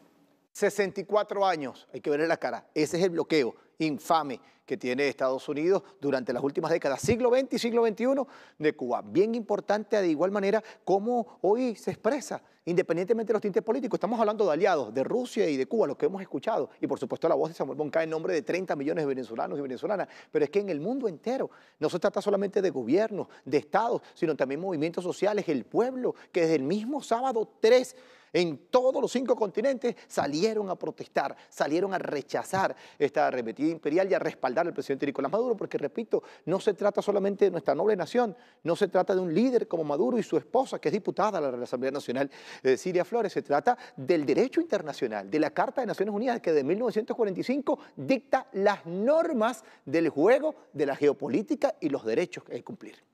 64 años, hay que verle la cara. Ese es el bloqueo infame que tiene Estados Unidos durante las últimas décadas, siglo XX y siglo XXI de Cuba. Bien importante de igual manera cómo hoy se expresa, independientemente de los tintes políticos. Estamos hablando de aliados, de Rusia y de Cuba, lo que hemos escuchado. Y por supuesto la voz de Samuel Moncada en nombre de 30 millones de venezolanos y venezolanas. Pero es que en el mundo entero no se trata solamente de gobiernos, de estados, sino también movimientos sociales, el pueblo, que desde el mismo sábado 3 en todos los 5 continentes salieron a protestar, salieron a rechazar esta arremetida imperial y a respaldar al presidente Nicolás Maduro, porque repito, no se trata solamente de nuestra noble nación, no se trata de un líder como Maduro y su esposa, que es diputada de la Asamblea Nacional, Ciria Flores, se trata del derecho internacional, de la Carta de Naciones Unidas, que de 1945 dicta las normas del juego de la geopolítica y los derechos que hay que cumplir.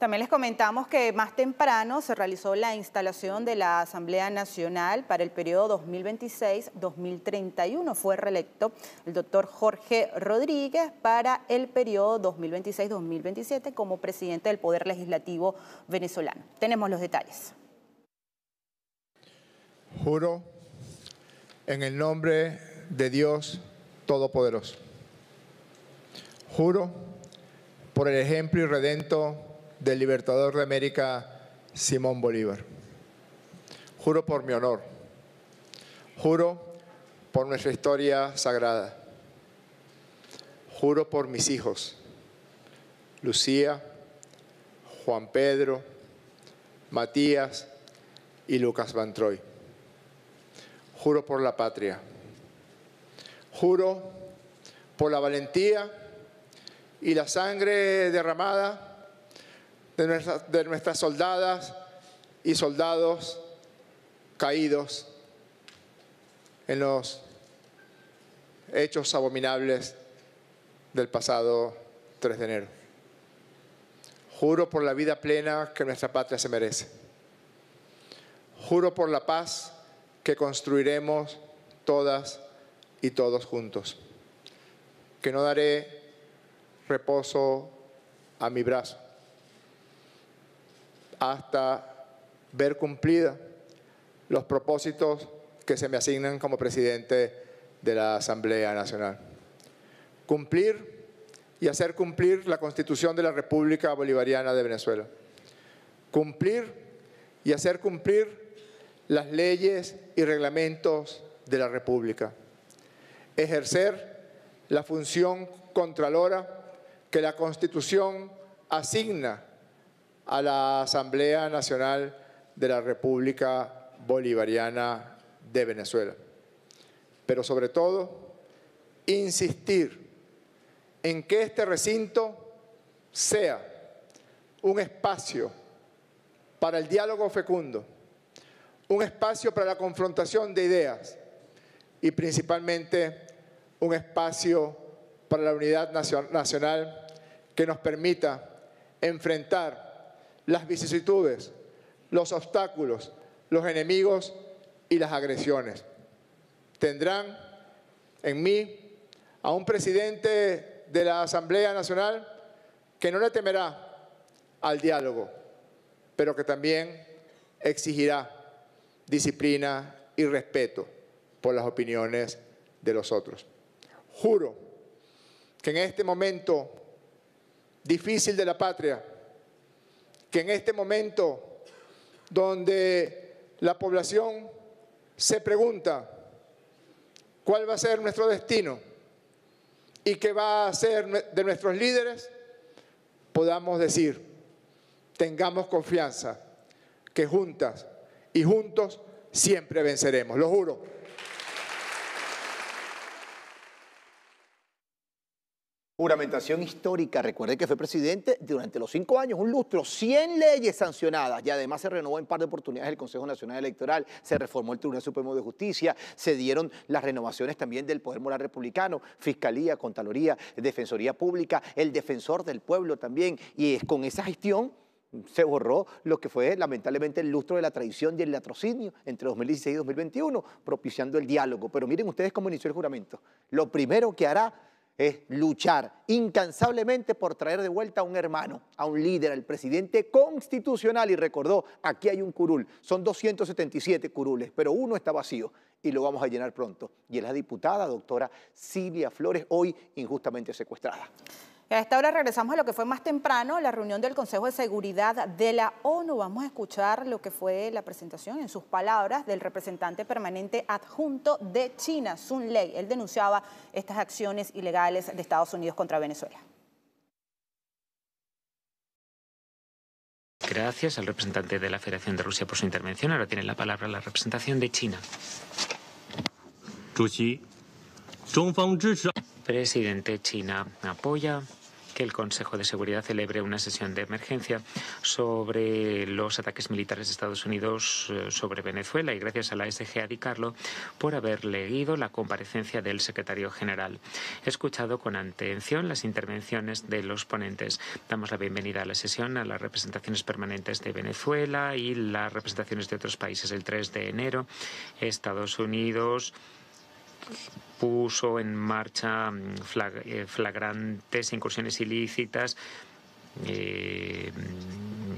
También les comentamos que más temprano se realizó la instalación de la Asamblea Nacional para el periodo 2026-2031. Fue reelecto el doctor Jorge Rodríguez para el periodo 2026-2027 como presidente del Poder Legislativo venezolano. Tenemos los detalles. Juro en el nombre de Dios Todopoderoso. Juro por el ejemplo irredento del libertador de América, Simón Bolívar. Juro por mi honor. Juro por nuestra historia sagrada. Juro por mis hijos, Lucía, Juan Pedro, Matías y Lucas Van Troy. Juro por la patria. Juro por la valentía y la sangre derramada de nuestras soldadas y soldados caídos en los hechos abominables del pasado 3 de enero. Juro por la vida plena que nuestra patria se merece. Juro por la paz que construiremos todas y todos juntos. Que no daré reposo a mi brazo hasta ver cumplida los propósitos que se me asignan como presidente de la Asamblea Nacional. cumplir y hacer cumplir la Constitución de la República Bolivariana de Venezuela. Cumplir y hacer cumplir las leyes y reglamentos de la República. Ejercer la función contralora que la Constitución asigna a la Asamblea Nacional de la República Bolivariana de Venezuela. Pero sobre todo, insistir en que este recinto sea un espacio para el diálogo fecundo, un espacio para la confrontación de ideas y principalmente un espacio para la unidad nacional que nos permita enfrentar las vicisitudes, los obstáculos, los enemigos y las agresiones. Tendrán en mí a un presidente de la Asamblea Nacional que no le temerá al diálogo, pero que también exigirá disciplina y respeto por las opiniones de los otros. Juro que en este momento difícil de la patria, que en este momento donde la población se pregunta cuál va a ser nuestro destino y qué va a ser de nuestros líderes, podamos decir, tengamos confianza, que juntas y juntos siempre venceremos, lo juro. Juramentación histórica. Recuerde que fue presidente durante los 5 años, un lustro, 100 leyes sancionadas y además se renovó en par de oportunidades el Consejo Nacional Electoral, se reformó el Tribunal Supremo de Justicia, se dieron las renovaciones también del Poder Moral Republicano, Fiscalía, Contraloría, Defensoría Pública, el Defensor del Pueblo también, y con esa gestión se borró lo que fue lamentablemente el lustro de la traición y el latrocinio entre 2016 y 2021, propiciando el diálogo. Pero miren ustedes cómo inició el juramento. Lo primero que hará es luchar incansablemente por traer de vuelta a un hermano, a un líder, al presidente constitucional. Y recordó, aquí hay un curul, son 277 curules, pero uno está vacío y lo vamos a llenar pronto. Y es la diputada doctora Cilia Flores, hoy injustamente secuestrada. A esta hora regresamos a lo que fue más temprano, la reunión del Consejo de Seguridad de la ONU. Vamos a escuchar lo que fue la presentación, en sus palabras, del representante permanente adjunto de China, Sun Lei. Él denunciaba estas acciones ilegales de Estados Unidos contra Venezuela. Gracias al representante de la Federación de Rusia por su intervención. Ahora tiene la palabra la representación de China. Presidente, China apoya que el Consejo de Seguridad celebre una sesión de emergencia sobre los ataques militares de Estados Unidos sobre Venezuela y gracias a la SGA Di Carlo por haber leído la comparecencia del secretario general. He escuchado con atención las intervenciones de los ponentes. Damos la bienvenida a la sesión a las representaciones permanentes de Venezuela y las representaciones de otros países. El 3 de enero, Estados Unidos puso en marcha flagrantes incursiones ilícitas,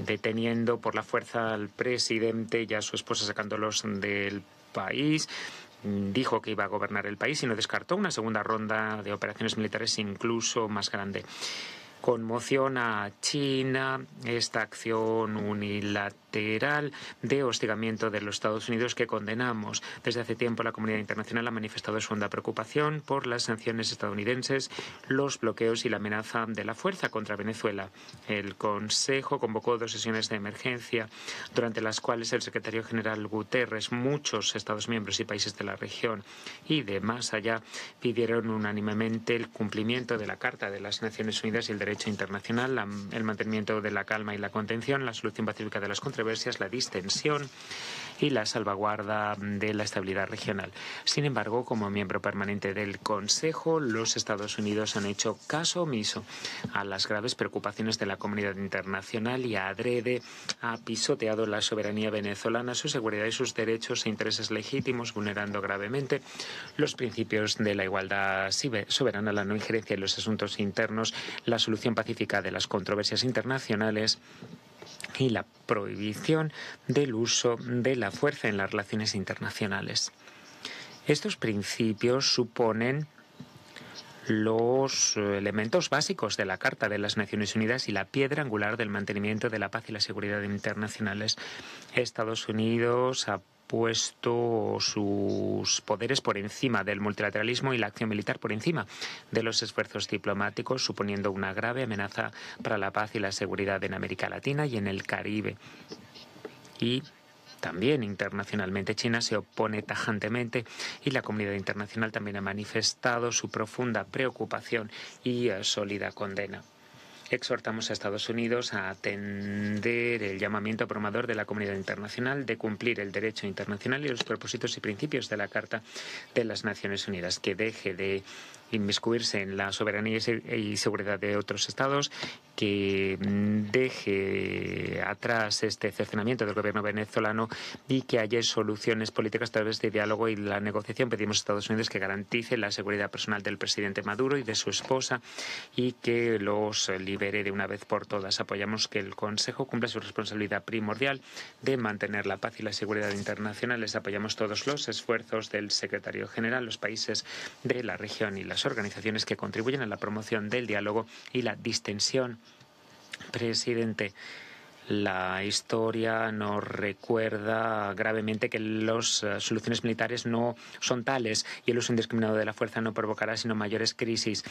deteniendo por la fuerza al presidente y a su esposa, sacándolos del país. Dijo que iba a gobernar el país y no descartó una segunda ronda de operaciones militares incluso más grande. Conmociona a China esta acción unilateral de hostigamiento de los Estados Unidos que condenamos. Desde hace tiempo la comunidad internacional ha manifestado su honda preocupación por las sanciones estadounidenses, los bloqueos y la amenaza de la fuerza contra Venezuela. El Consejo convocó 2 sesiones de emergencia durante las cuales el secretario general Guterres, muchos Estados miembros y países de la región y de más allá pidieron unánimemente el cumplimiento de la Carta de las Naciones Unidas y el derecho internacional, el mantenimiento de la calma y la contención, la solución pacífica de las controversias, la distensión y la salvaguarda de la estabilidad regional. Sin embargo, como miembro permanente del Consejo, los Estados Unidos han hecho caso omiso a las graves preocupaciones de la comunidad internacional y adrede ha pisoteado la soberanía venezolana, su seguridad y sus derechos e intereses legítimos, vulnerando gravemente los principios de la igualdad soberana, la no injerencia en los asuntos internos, la solución pacífica de las controversias internacionales y la prohibición del uso de la fuerza en las relaciones internacionales. Estos principios suponen los elementos básicos de la Carta de las Naciones Unidas y la piedra angular del mantenimiento de la paz y la seguridad internacionales. Estados Unidos ha puesto sus poderes por encima del multilateralismo y la acción militar por encima de los esfuerzos diplomáticos, suponiendo una grave amenaza para la paz y la seguridad en América Latina y en el Caribe. Y también internacionalmente China se opone tajantemente y la comunidad internacional también ha manifestado su profunda preocupación y sólida condena. Exhortamos a Estados Unidos a atender el llamamiento abrumador de la comunidad internacional de cumplir el derecho internacional y los propósitos y principios de la Carta de las Naciones Unidas, que deje de inmiscuirse en la soberanía y seguridad de otros estados, que deje atrás este cercenamiento del gobierno venezolano y que haya soluciones políticas a través de diálogo y la negociación. Pedimos a Estados Unidos que garantice la seguridad personal del presidente Maduro y de su esposa y que los libere de una vez por todas. Apoyamos que el Consejo cumpla su responsabilidad primordial de mantener la paz y la seguridad internacionales. Apoyamos todos los esfuerzos del secretario general, los países de la región y las organizaciones que contribuyen a la promoción del diálogo y la distensión. Presidente, la historia nos recuerda gravemente que las soluciones militares no son tales y el uso indiscriminado de la fuerza no provocará sino mayores crisis.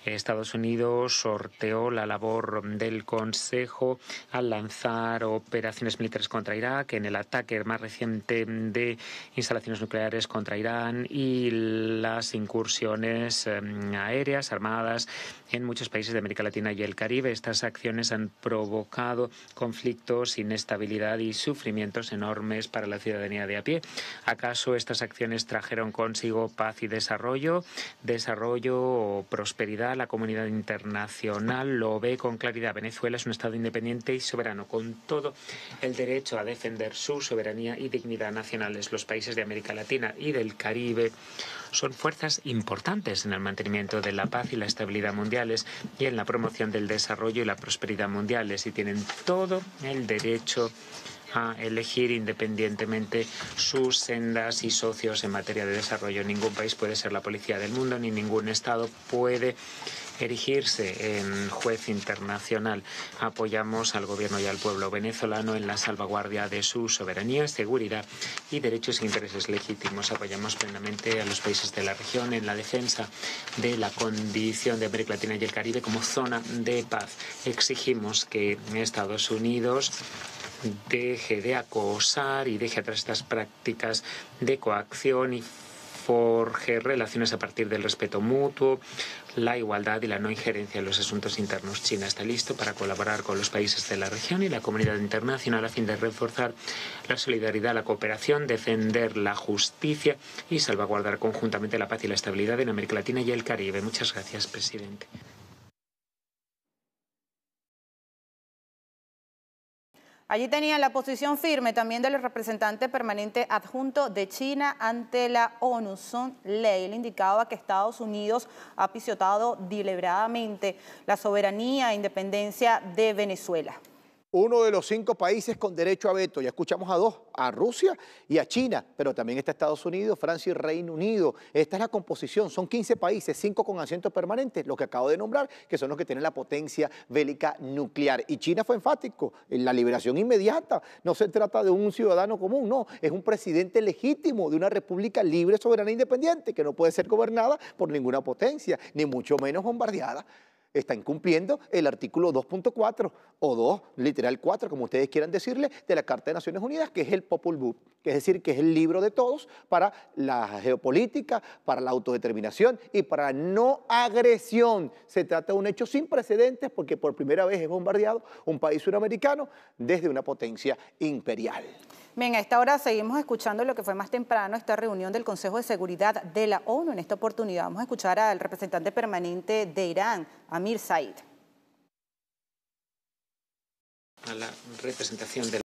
Estados Unidos sorteó la labor del Consejo al lanzar operaciones militares contra Irak, en el ataque más reciente de instalaciones nucleares contra Irán y las incursiones aéreas armadas en muchos países de América Latina y el Caribe. Estas acciones han provocado conflictos, inestabilidad y sufrimientos enormes para la ciudadanía de a pie. ¿Acaso estas acciones trajeron consigo paz y desarrollo? Desarrollo o prosperidad. La comunidad internacional lo ve con claridad. Venezuela es un Estado independiente y soberano, con todo el derecho a defender su soberanía y dignidad nacionales. Los países de América Latina y del Caribe son fuerzas importantes en el mantenimiento de la paz y la estabilidad mundiales y en la promoción del desarrollo y la prosperidad mundiales, y tienen todo el derecho a elegir independientemente sus sendas y socios en materia de desarrollo. Ningún país puede ser la policía del mundo, ni ningún Estado puede erigirse en juez internacional. Apoyamos al gobierno y al pueblo venezolano en la salvaguardia de su soberanía, seguridad y derechos e intereses legítimos. Apoyamos plenamente a los países de la región en la defensa de la condición de América Latina y el Caribe como zona de paz. Exigimos que Estados Unidos deje de acosar y deje atrás estas prácticas de coacción y forje relaciones a partir del respeto mutuo, la igualdad y la no injerencia en los asuntos internos. China está listo para colaborar con los países de la región y la comunidad internacional a fin de reforzar la solidaridad, la cooperación, defender la justicia y salvaguardar conjuntamente la paz y la estabilidad en América Latina y el Caribe. Muchas gracias, presidente. Allí tenían la posición firme también del representante permanente adjunto de China ante la ONU, Sun Lei. Él indicaba que Estados Unidos ha pisoteado deliberadamente la soberanía e independencia de Venezuela. Uno de los 5 países con derecho a veto. Ya escuchamos a 2, a Rusia y a China, pero también está Estados Unidos, Francia y Reino Unido. Esta es la composición, son 15 países, 5 con asiento permanente, los que acabo de nombrar, que son los que tienen la potencia bélica nuclear. Y China fue enfático en la liberación inmediata. No se trata de un ciudadano común, no, es un presidente legítimo de una república libre, soberana e independiente, que no puede ser gobernada por ninguna potencia, ni mucho menos bombardeada. Está incumpliendo el artículo 2.4 o 2, literal 4, como ustedes quieran decirle, de la Carta de Naciones Unidas, que es el Popol Vuh, que es decir, que es el libro de todos para la geopolítica, para la autodeterminación y para la no agresión. Se trata de un hecho sin precedentes porque por primera vez es bombardeado un país suramericano desde una potencia imperial. Bien, a esta hora seguimos escuchando lo que fue más temprano esta reunión del Consejo de Seguridad de la ONU. En esta oportunidad vamos a escuchar al representante permanente de Irán, Amir Said. A la representación de